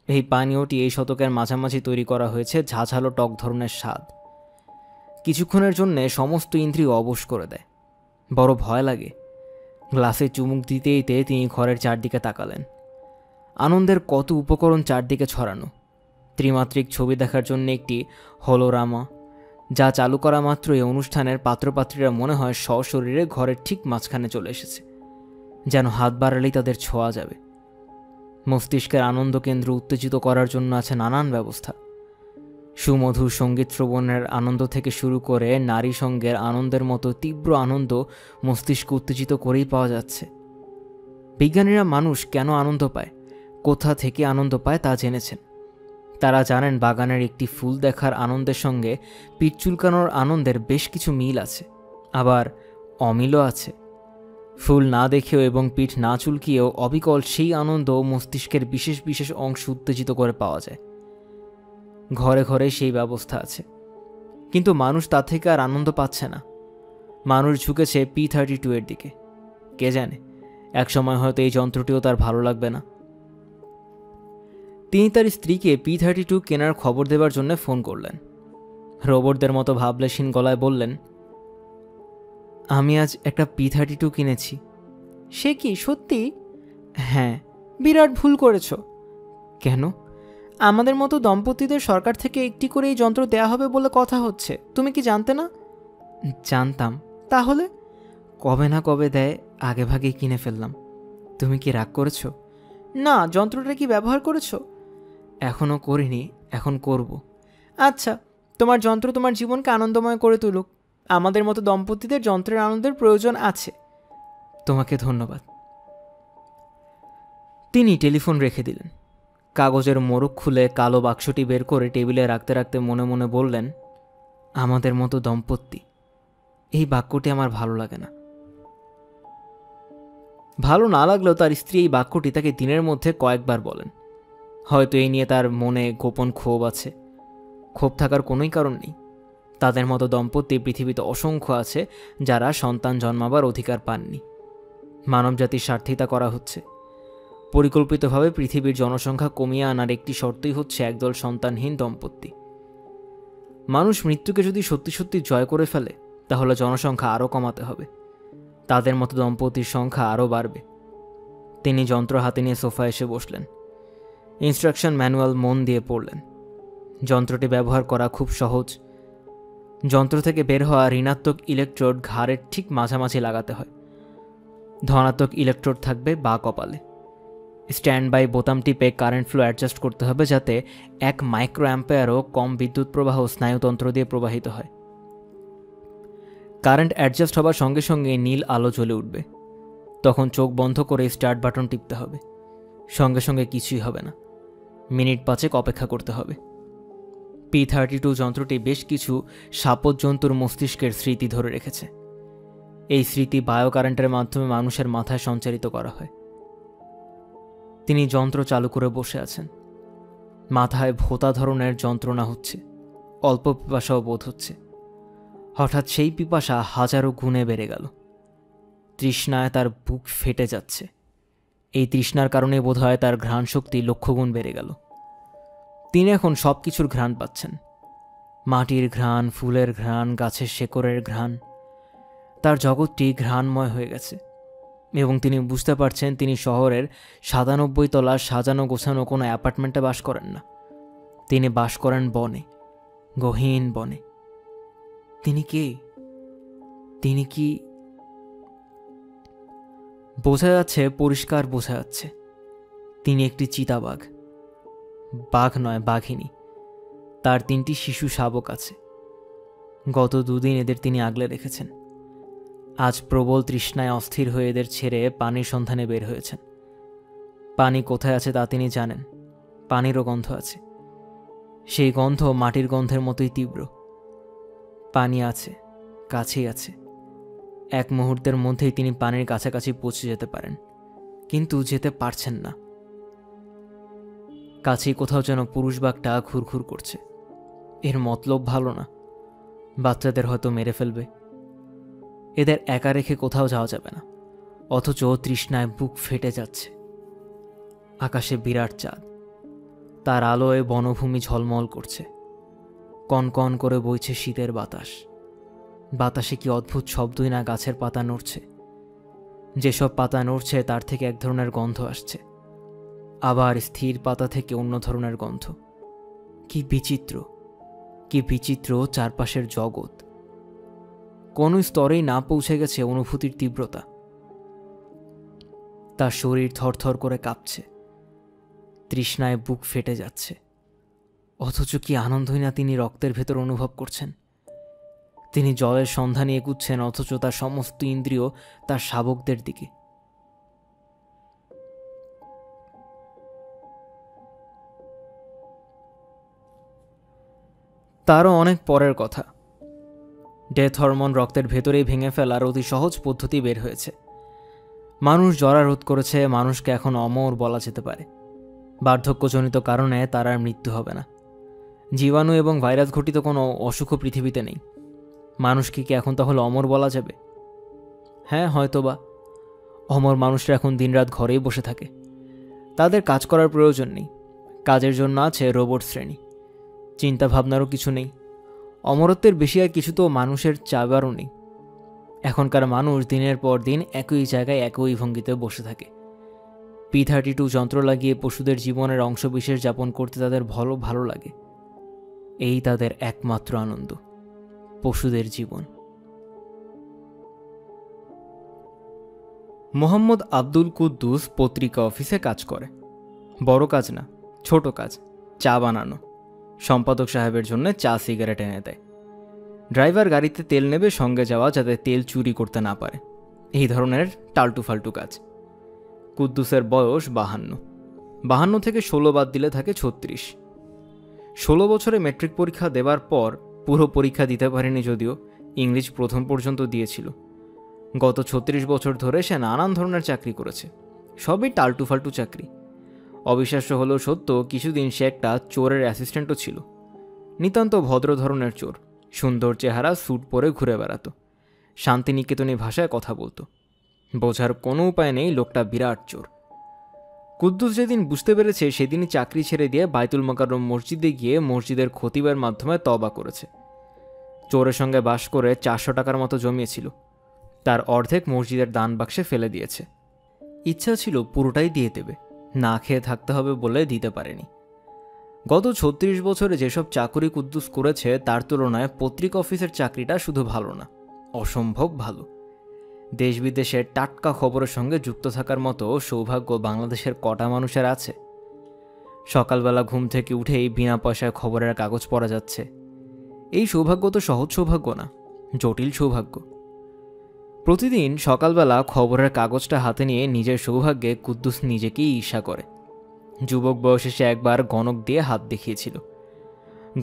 এই পানীয়টি এই শতকের মাঝামাঝি তৈরি করা হয়েছে ঝাঝালো টক ধরনের স্বাদ। কিছুক্ষণের জন্যে সমস্ত ইন্দ্রিয় অবশ করে দেয়, বড় ভয় লাগে। গ্লাসে চুমুক দিতে দিতে তিনি ঘরের চারদিকে তাকালেন। আনন্দের কত উপকরণ চারদিকে ছড়ানো। ত্রিমাত্রিক ছবি দেখার জন্য একটি হলোরামা, যা চালু করা মাত্রই অনুষ্ঠানের পাত্রপাত্রীরা মনে হয় সশরীরে ঘরের ঠিক মাঝখানে চলে এসেছে, যেন হাত বাড়ালেই তাদের ছোঁয়া যাবে। মস্তিষ্কের আনন্দ কেন্দ্র উত্তেজিত করার জন্য আছে নানান ব্যবস্থা। সুমধুর সঙ্গীত শ্রবণের আনন্দ থেকে শুরু করে নারী সঙ্গের আনন্দের মতো তীব্র আনন্দ মস্তিষ্ক উত্তেজিত করেই পাওয়া যাচ্ছে। বিজ্ঞানীরা মানুষ কেন আনন্দ পায়, কোথা থেকে আনন্দ পায় তা জেনেছেন। তারা জানেন বাগানের একটি ফুল দেখার আনন্দের সঙ্গে পিঠ চুলকানোর আনন্দের বেশ কিছু মিল আছে, আবার অমিলও আছে। ফুল না দেখেও এবং পিঠ না চুলকিয়েও অবিকল সেই আনন্দ মস্তিষ্কের বিশেষ বিশেষ অংশ উত্তেজিত করে পাওয়া যায়। ঘরে ঘরে সেই ব্যবস্থা আছে, কিন্তু মানুষ তা থেকে আর আনন্দ পাচ্ছে না। মানুষ ঝুঁকেছে P32 এর দিকে। কে জানে, একসময় হয়তো এই যন্ত্রটিও তার ভালো লাগবে না। তিনি তার স্ত্রীকে P32 কেনার খবর দেবার জন্য ফোন করলেন। রোবটদের মতো ভাবলেশীন গলায় বললেন, আমি আজ একটা P32 কিনেছি। সে কি সত্যি? হ্যাঁ, বিরাট ভুল করেছ। কেন? আমাদের মতো দম্পতিদের সরকার থেকে একটি করে এই যন্ত্র দেয়া হবে বলে কথা হচ্ছে, তুমি কি জানতে না? জানতাম। তাহলে কবে না কবে দেয়, আগে ভাগেই কিনে ফেললাম। তুমি কি রাগ করেছ? না। যন্ত্রটা কি ব্যবহার করেছ? এখনও করিনি, এখন করব। আচ্ছা, তোমার যন্ত্র তোমার জীবনকে আনন্দময় করে তুলুক। আমাদের মতো দম্পতিদের যন্ত্রের আনন্দের প্রয়োজন আছে। তোমাকে ধন্যবাদ। তিনি টেলিফোন রেখে দিলেন। কাগজের মোড়ক খুলে কালো বাক্সটি বের করে টেবিলে রাখতে রাখতে মনে মনে বললেন, আমাদের মতো দম্পতি, এই বাক্যটি আমার ভালো লাগে না। ভালো না লাগলেও তার স্ত্রী এই বাক্যটি তাকে দিনের মধ্যে কয়েকবার বলেন। হয়তো এই নিয়ে তার মনে গোপন ক্ষোভ আছে। ক্ষোভ থাকার কোনোই কারণ নেই। তাদের মতো দম্পতি পৃথিবীতে অসংখ্য আছে যারা সন্তান জন্মাবার অধিকার পাননি। মানবজাতির স্বার্থেই তা করা হচ্ছে। পরিকল্পিতভাবে পৃথিবীর জনসংখ্যা কমিয়ে আনার একটি শর্তই হচ্ছে একদল সন্তানহীন দম্পতি। মানুষ মৃত্যুকে যদি সত্যি সত্যি জয় করে ফেলে, তাহলে জনসংখ্যা আরও কমাতে হবে, তাদের মতো দম্পতির সংখ্যা আরও বাড়বে। তিনি যন্ত্র হাতে নিয়ে সোফায় এসে বসলেন। ইনস্ট্রাকশন ম্যানুয়াল মন দিয়ে পড়লেন। যন্ত্রটি ব্যবহার করা খুব সহজ। যন্ত্র থেকে বের হওয়া ঋণাত্মক ইলেকট্রোড ঘাড়ের ঠিক মাঝামাঝি লাগাতে হয়। ধনাত্মক ইলেকট্রোড থাকবে বাঁ কপালে। স্ট্যান্ড বাই বোতাম টিপে কারেন্ট ফ্লো অ্যাডজাস্ট করতে হবে, যাতে 1 মাইক্রো অ্যাম্পেয়ারও কম বিদ্যুৎ প্রবাহ স্নায়ুতন্ত্র দিয়ে প্রবাহিত হয়। কারেন্ট অ্যাডজাস্ট হবার সঙ্গে সঙ্গে নীল আলো জ্বলে উঠবে। তখন চোখ বন্ধ করে স্টার্ট বাটন টিপতে হবে। সঙ্গে সঙ্গে কিছুই হবে না, মিনিট 5 অপেক্ষা করতে হবে। P32 যন্ত্রটি বেশ কিছু শাপদ জন্তুর মস্তিষ্কের স্মৃতি ধরে রেখেছে। এই স্মৃতি বায়োকারেন্টের মাধ্যমে মানুষের মাথায় সঞ্চারিত করা হয়। তিনি যন্ত্র চালু করে বসে আছেন। মাথায় ভোঁতা ধরনের যন্ত্রণা হচ্ছে, অল্প পিপাসাও বোধ হচ্ছে। হঠাৎ সেই পিপাসা হাজারো গুণে বেড়ে গেল। তৃষ্ণায় তার বুক ফেটে যাচ্ছে। এই তৃষ্ণার কারণে বোধহয় তার ঘ্রাণ শক্তি লক্ষগুণ বেড়ে গেল। তিনি এখন সব কিছুর ঘ্রাণ পাচ্ছেন। মাটির ঘ্রাণ, ফুলের ঘ্রাণ, গাছের শেকড়ের ঘ্রাণ। তার জগৎটি ঘ্রাণময় হয়ে গেছে এবং তিনি বুঝতে পারছেন তিনি শহরের 97 তলার সাজানো গোছানো কোনো অ্যাপার্টমেন্টে বাস করেন না। তিনি বাস করেন বনে, গহীন বনে। তিনি কে? তিনি কি? বোঝা যাচ্ছে, পরিষ্কার বোঝা যাচ্ছে, তিনি একটি চিতাবাঘ। বাঘ নয়, বাঘিনী। তার 3টি শিশু শাবক আছে। গত 2 দিন এদের তিনি আগলে রেখেছেন। আজ প্রবল তৃষ্ণায় অস্থির হয়ে এদের ছেড়ে পানির সন্ধানে বের হয়েছেন। পানি কোথায় আছে তা তিনি জানেন। পানিরও গন্ধ আছে। সেই গন্ধ মাটির গন্ধের মতোই তীব্র। পানি আছে, কাছেই আছে। এক মুহূর্তের মধ্যেই তিনি পানির কাছাকাছি পৌঁছে যেতে পারেন, কিন্তু যেতে পারছেন না। কাছেই কোথাও যেন পুরুষ বাঘটা ঘুরঘুর করছে। এর মতলব ভালো না, বাচ্চাদের হয়তো মেরে ফেলবে। এদের একা রেখে কোথাও যাওয়া যাবে না, অথচ তৃষ্ণায় বুক ফেটে যাচ্ছে। আকাশে বিরাট চাঁদ, তার আলোয় বনভূমি ঝলমল করছে। কনকন করে বইছে শীতের বাতাস। বাতাসে কি অদ্ভুত শব্দই না গাছের পাতা নড়ছে। যেসব পাতা নড়ছে তার থেকে এক ধরনের গন্ধ আসছে, আবার স্থির পাতা থেকে অন্য ধরনের গন্ধ। কি বিচিত্র, কি বিচিত্র চারপাশের জগৎ। কোন স্তরেই না পৌঁছে গেছে অনুভূতির তীব্রতা। তার শরীর থরথর করে কাঁপছে, তৃষ্ণায় বুক ফেটে যাচ্ছে। অথচ কি আনন্দই না তিনি রক্তের ভেতর অনুভব করছেন। তিনি জলের সন্ধানে এগুচ্ছেন, অথচ তার সমস্ত ইন্দ্রিয় তার শাবকদের দিকে। তারও অনেক পরের কথা। ডেথ হরমোন রক্তের ভেতরেই ভেঙে ফেলার অতি সহজ পদ্ধতি বের হয়েছে। মানুষ জরা রোধ করেছে, মানুষকে এখন অমর বলা যেতে পারে। বার্ধক্যজনিত কারণে তার আর মৃত্যু হবে না। জীবাণু এবং ভাইরাস ঘটিত কোনো অসুখও পৃথিবীতে নেই। মানুষকে কি এখন তাহলে অমর বলা যাবে? হ্যাঁ, হয়তোবা। অমর মানুষরা এখন দিনরাত ঘরেই বসে থাকে। তাদের কাজ করার প্রয়োজন নেই। কাজের জন্য আছে রোবট শ্রেণী। চিন্তা ভাবনারও কিছু নেই। অমরত্বের বেশি আর কিছু তো মানুষের চাইবারও নেই। এখনকার মানুষ দিনের পর দিন একই জায়গায় একই ভঙ্গিতে বসে থাকে। P32 যন্ত্র লাগিয়ে পশুদের জীবনের অংশবিশেষ যাপন করতে তাদের ভালো লাগে। এই তাদের একমাত্র আনন্দ, পশুদের জীবন। মোহাম্মদ আব্দুল কুদ্দুস পত্রিকা অফিসে কাজ করে। বড় কাজ না, ছোট কাজ, চা বানানো। সম্পাদক সাহেবের জন্য চা সিগারেট এনে দেয়। ড্রাইভার গাড়িতে তেল নেবে, সঙ্গে যাওয়া যাতে তেল চুরি করতে না পারে। এই ধরনের টালটু ফালটু কাজ। কুদ্দুসের বয়স 52 থেকে 16 বাদ দিলে থাকে 36। 16 বছরে মেট্রিক পরীক্ষা দেবার পর পুরো পরীক্ষা দিতে পারেনি, যদিও ইংলিশ প্রথম পর্যন্ত দিয়েছিল। গত 36 বছর ধরে সে নানান ধরনের চাকরি করেছে, সবই টালটু ফালটু চাকরি। অবিশ্বাস্য হলেও সত্য, কিছুদিন সে একটা চোরের অ্যাসিস্ট্যান্টও ছিল। নিতান্ত ভদ্র ধরনের চোর, সুন্দর চেহারা, স্যুট পরে ঘুরে বেড়াতো, শান্তিনিকেতনী ভাষায় কথা বলতো। বোঝার কোনো উপায় নেই লোকটা বিরাট চোর। কুদ্দুস যেদিন বুঝতে পেরেছে, সেদিনই চাকরি ছেড়ে দিয়ে বাইতুল মোকাররম মসজিদে গিয়ে মসজিদের খতিবের মাধ্যমে তওবা করেছে। চোরের সঙ্গে বাস করে 400 টাকার মতো জমিয়েছিল। তার অর্ধেক মসজিদের দান বাক্সে ফেলে দিয়েছে। ইচ্ছা ছিল পুরোটাই দিয়ে দেবে, না খেয়ে থাকতে হবে বলে দিতে পারেনি। গত 36 বছরে যেসব চাকরি কুদ্দুস করেছে তার তুলনায় পত্রিকা অফিসের চাকরিটা শুধু ভালো না, অসম্ভব ভালো। দেশ বিদেশের টাটকা খবরের সঙ্গে যুক্ত থাকার মতো সৌভাগ্য বাংলাদেশের কটা মানুষের আছে? সকালবেলা ঘুম থেকে উঠেই বিনা পয়সায় খবরের কাগজ পড়া যাচ্ছে। এই সৌভাগ্য তো সহজ সৌভাগ্য না, জটিল সৌভাগ্য। প্রতিদিন সকালবেলা খবরের কাগজটা হাতে নিয়ে নিজের সৌভাগ্যে কুদ্দুস নিজেকেই ঈর্ষা করে। যুবক বয়সে সে একবার গণক দিয়ে হাত দেখিয়েছিল।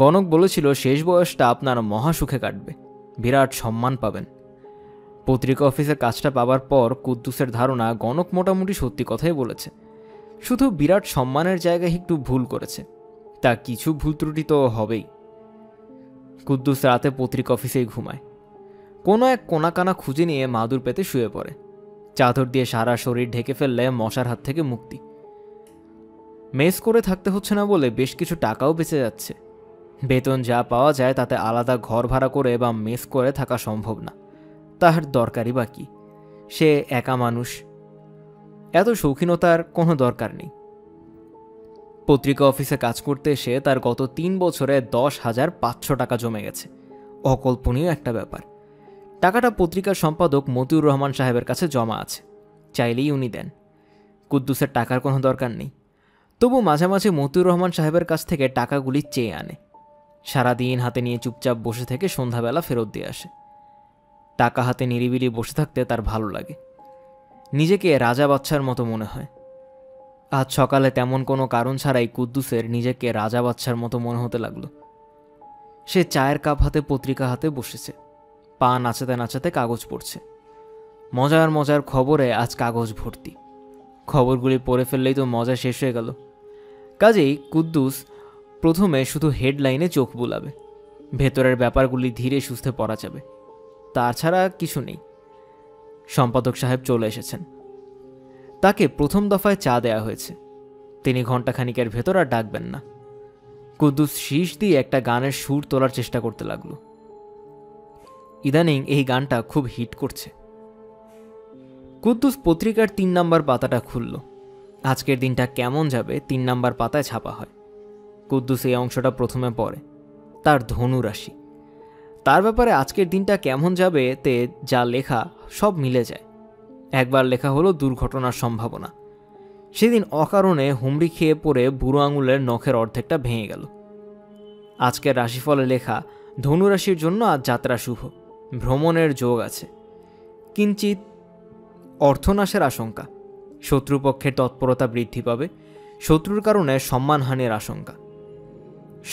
গণক বলেছিল, শেষ বয়সটা আপনার মহাসুখে কাটবে, বিরাট সম্মান পাবেন। পত্রিকা অফিসে কাজটা পাবার পর কুদ্দুসের ধারণা গণক মোটামুটি সত্যি কথাই বলেছে, শুধু বিরাট সম্মানের জায়গায় একটু ভুল করেছে। তা কিছু ভুল ত্রুটি তো হবেই। কুদ্দুস রাতে পত্রিকা অফিসেই ঘুমায়। কোনো এক কোনাকানা খুঁজে নিয়ে মাদুর পেতে শুয়ে পড়ে। চাদর দিয়ে সারা শরীর ঢেকে ফেললে মশার হাত থেকে মুক্তি। মেস করে থাকতে হচ্ছে না বলে বেশ কিছু টাকাও বেঁচে যাচ্ছে। বেতন যা পাওয়া যায় তাতে আলাদা ঘর ভাড়া করে বা মেস করে থাকা সম্ভব না। তার দরকারই বা কি? সে একা মানুষ, এত শৌখিনতার কোনো দরকার নেই। পত্রিকা অফিসে কাজ করতে এসে তার গত 3 বছরে 10,500 টাকা জমে গেছে। অকল্পনীয় একটা ব্যাপার। টাকাটা পত্রিকার সম্পাদক মতিউর রহমান সাহেবের কাছে জমা আছে, চাইলেই উনি দেন। কুদ্দুসের টাকার কোনো দরকার নেই, তবু মাঝে মাঝে মতিউর রহমান সাহেবের কাছ থেকে টাকাগুলি চেয়ে আনে। সারাদিন হাতে নিয়ে চুপচাপ বসে থেকে সন্ধ্যাবেলা ফেরত দিয়ে আসে। টাকা হাতে নিরিবিলি বসে থাকতে তার ভালো লাগে। নিজেকে রাজা বাচ্চার মতো মনে হয়। আজ সকালে তেমন কোনো কারণ ছাড়াই কুদ্দুসের নিজেকে রাজা বাচ্চার মতো মনে হতে লাগলো। সে চায়ের কাপ হাতে পত্রিকা হাতে বসেছে, পা নাচাতে নাচাতে কাগজ পড়ছে। মজার মজার খবরে আজ কাগজ ভর্তি। খবরগুলি পড়ে ফেললেই তো মজা শেষ হয়ে গেল। কাজেই কুদ্দুস প্রথমে শুধু হেডলাইনে চোখ বুলাবে, ভেতরের ব্যাপারগুলি ধীরে সুস্থে পড়া যাবে, তাছাড়া কিছু নেই। সম্পাদক সাহেব চলে এসেছেন। তাকে প্রথম দফায় চা দেয়া হয়েছে। তিনি ঘণ্টাখানিকের ভেতর আর ডাকবেন না। কুদ্দুস শীষ দিয়ে একটা গানের সুর তোলার চেষ্টা করতে লাগলো। ইদানিং এই গানটা খুব হিট করছে। কুদ্দুস পত্রিকার 3 নম্বর পাতাটা খুলল। আজকের দিনটা কেমন যাবে 3 নম্বর পাতায় ছাপা হয়। কুদ্দুস এই অংশটা প্রথমে পড়ে। তার ধনু রাশি। তার ব্যাপারে আজকের দিনটা কেমন যাবে তে যা লেখা সব মিলে যায়। একবার লেখা হলো দুর্ঘটনার সম্ভাবনা। সেদিন অকারণে হুমড়ি খেয়ে পড়ে বুড়ো আঙুলের নখের অর্ধেকটা ভেঙে গেল। আজকের রাশিফলে লেখা ধনুরাশির জন্য আজ যাত্রা শুভ, ভ্রমণের যোগ আছে, কিঞ্চিত অর্থনাশের আশঙ্কা, শত্রুপক্ষের তৎপরতা বৃদ্ধি পাবে, শত্রুর কারণে সম্মানহানির আশঙ্কা।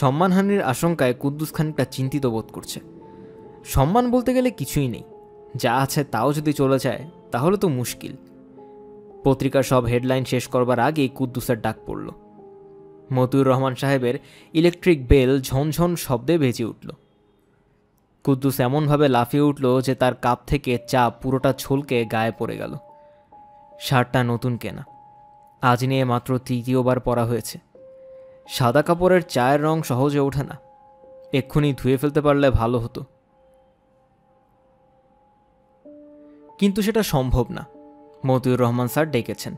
সম্মানহানির আশঙ্কায় কুদ্দুস খানিকটা চিন্তিত বোধ করছে। সম্মান বলতে গেলে কিছুই নেই, যা আছে তাও যদি চলে যায় তাহলে তো মুশকিল। পত্রিকার সব হেডলাইন শেষ করবার আগেই কুদ্দুসের ডাক পড়ল। মতিউর রহমান সাহেবের ইলেকট্রিক বেল ঝনঝন শব্দে বেজে উঠল। কুদ্দুস এমনভাবে লাফিয়ে উঠল যে তার কাপ থেকে চা পুরোটা ছলকে গায়ে পড়ে গেল। শার্টটা নতুন কেনা, আজ নিয়ে মাত্র 3বার পরা হয়েছে। সাদা কাপড়ের চায়ের রং সহজে ওঠে না, এক্ষুনি ধুয়ে ফেলতে পারলে ভালো হতো, কিন্তু সেটা সম্ভব না। মতিউর রহমান স্যার ডেকেছেন,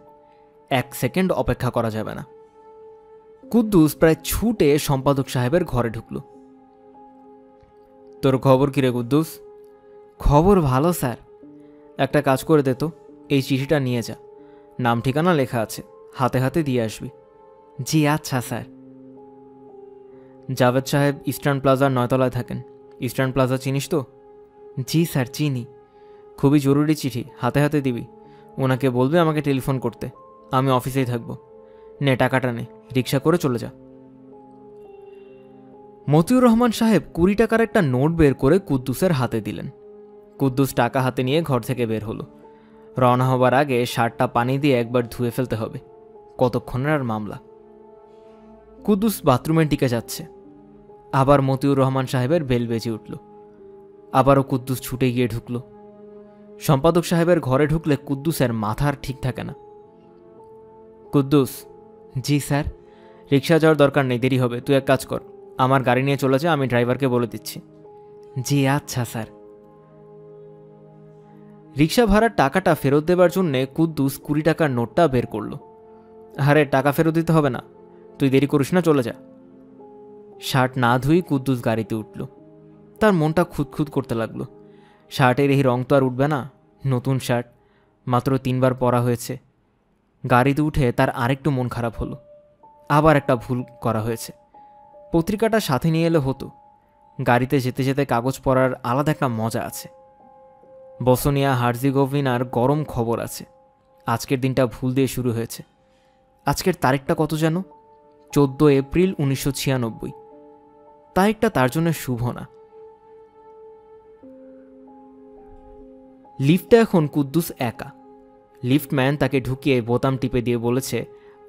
1 সেকেন্ড অপেক্ষা করা যাবে না। কুদ্দুস প্রায় ছুটে সম্পাদক সাহেবের ঘরে ঢুকল। তোর খবর কিরে কুদ্দুস? খবর ভালো স্যার। একটা কাজ করে দে তো, এই চিঠিটা নিয়ে যা, নাম ঠিকানা লেখা আছে, হাতে হাতে দিয়ে আসবি। জি আচ্ছা স্যার। জাভেদ সাহেব ইস্টার্ন প্লাজার 9 তলায় থাকেন। ইস্টার্ন প্লাজা চিনিস তো? জি স্যার চিনি। খুবই জরুরি চিঠি, হাতে হাতে দিবি। ওনাকে বলবে আমাকে টেলিফোন করতে, আমি অফিসেই থাকবো। নে টাকাটা নে, রিক্সা করে চলে যা। মতিউর রহমান সাহেব 20 টাকার একটা নোট বের করে কুদ্দুসের হাতে দিলেন। কুদ্দুস টাকা হাতে নিয়ে ঘর থেকে বের হলো। রওনা হবার আগে শার্টটা পানি দিয়ে একবার ধুয়ে ফেলতে হবে, কতক্ষণের আর মামলা। কুদ্দুস বাথরুমের দিকে যাচ্ছে। আবার মতিউর রহমান সাহেবের বেল বেজে উঠল। আবারও কুদ্দুস ছুটে গিয়ে ঢুকল। সম্পাদক সাহেবের ঘরে ঢুকলে কুদ্দুসের মাথার ঠিক থাকে না। কুদ্দুস। জি স্যার। রিক্সা যাওয়ার দরকার নেই, দেরি হবে। তুই এক কাজ কর, আমার গাড়ি নিয়ে চলে যা, আমি ড্রাইভারকে বলে দিচ্ছি। জি আচ্ছা স্যার। রিক্সা ভাড়ার টাকাটা ফেরত দেবার জন্যে কুদ্দুস 20 টাকার নোটটা বের করল। আরে টাকা ফেরত দিতে হবে না, তুই দেরি করিস না, চলে যা। শার্ট না ধুই কুদ্দুস গাড়িতে উঠল। তার মনটা খুঁতখুত করতে লাগলো। শার্টের এই রং তো আর উঠবে না, নতুন শার্ট, মাত্র 3বার পরা হয়েছে। গাড়িতে উঠে তার আরেকটু মন খারাপ হলো। আবার একটা ভুল করা হয়েছে। পত্রিকাটা সাথে নিয়ে এলে হতো। গাড়িতে যেতে যেতে কাগজ পড়ার আলাদা একটা মজা আছে। বসনিয়া হার্জিগোভিনার গরম খবর আছে। আজকের দিনটা ভুল দিয়ে শুরু হয়েছে। আজকের তারিখটা কত যেন? 14 এপ্রিল 1996। তারিখটা তার জন্য শুভ না। লিফটে এখন কুদ্দুস একা। লিফটম্যান তাকে ঢুকিয়ে বোতাম টিপে দিয়ে বলেছে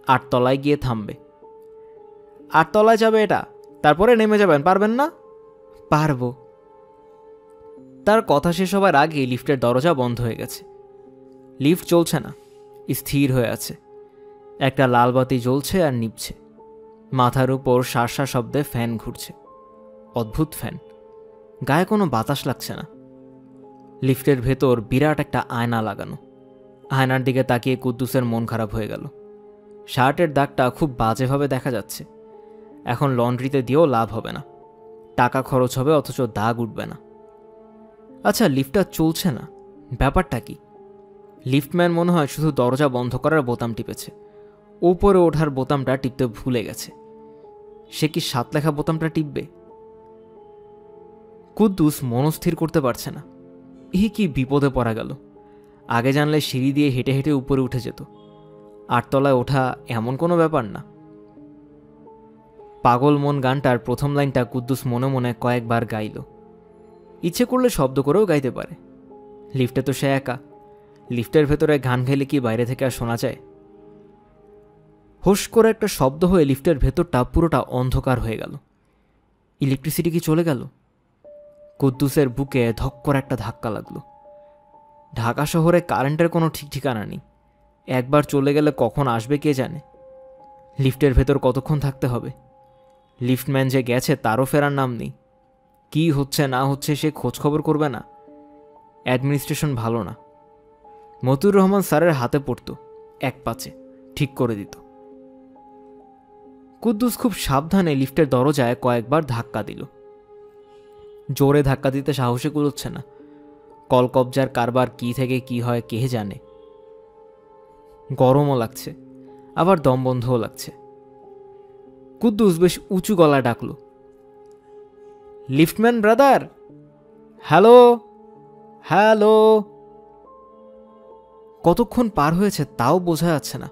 8 তলায় গিয়ে থামবে। 8 তলায় যাবে এটা, তারপরে নেমে যাবেন, পারবেন না? পারবো। তার কথা শেষ হবার আগে লিফটের দরজা বন্ধ হয়ে গেছে। লিফট চলছে না, স্থির হয়ে আছে। একটা লাল বাতি জ্বলছে আর নিভছে। মাথার উপর শাঁসা শব্দে ফ্যান ঘুরছে। অদ্ভুত ফ্যান, গায়ে কোনো বাতাস লাগছে না। লিফটের ভেতর বিরাট একটা আয়না লাগানো। আয়নার দিকে তাকিয়ে কুদ্দুসের মন খারাপ হয়ে গেল। শার্টের দাগটা খুব বাজেভাবে দেখা যাচ্ছে। এখন লন্ড্রিতে দিয়েও লাভ হবে না, টাকা খরচ হবে অথচ দাগ উঠবে না। আচ্ছা, লিফটটা চলছে না, ব্যাপারটা কি? লিফটম্যান মনে হয় শুধু দরজা বন্ধ করার বোতাম টিপেছে, ওপরে ওঠার বোতামটা টিপতে ভুলে গেছে। সে কি 7 লেখা বোতামটা টিপবে? কুদ্দুস মনস্থির করতে পারছে না। এই কি বিপদে পড়া গেল। আগে জানলে সিঁড়ি দিয়ে হেঁটে হেঁটে উপরে উঠে যেত। 8 তলায় ওঠা এমন কোনো ব্যাপার না। পাগল মন গানটার প্রথম লাইনটা কুদ্দুস মনে মনে কয়েকবার গাইল। ইচ্ছে করলে শব্দ করেও গাইতে পারে। লিফটে তো সে একা। লিফটের ভেতরে গান গাইলে কি বাইরে থেকে আর শোনা যায়? হোস করে একটা শব্দ হয়ে লিফটের ভেতরটা পুরোটা অন্ধকার হয়ে গেল। ইলেকট্রিসিটি কি চলে গেল? কুদ্দুসের বুকে ধক করে একটা ধাক্কা লাগলো। ঢাকা শহরে কারেন্টের কোনো ঠিক ঠিকানা নেই। একবার চলে গেলে কখন আসবে কে জানে। লিফটের ভেতর কতক্ষণ থাকতে হবে? লিফটম্যান যে গেছে তারও ফেরার নাম নেই। কি হচ্ছে না হচ্ছে সে খোঁজখবর করবে না। অ্যাডমিনিস্ট্রেশন ভালো না। মতিউর রহমান স্যারের হাতে পড়তো, এক পাচে ঠিক করে দিত। কুদ্দুস খুব সাবধানে লিফটের দরজায় কয়েকবার ধাক্কা দিল। জোরে ধাক্কা দিতে সাহসে কুলোচ্ছে না। কলকবজার কারবার কি থেকে কি হয় কে জানে। গরমও লাগছে, আবার দম বন্ধও লাগছে। কুদ্দুস বেশ উঁচু গলায় ডাকল, লিফটম্যান ব্রাদার, হ্যালো হ্যালো। কতক্ষণ পার হয়েছে তাও বোঝা যাচ্ছে না।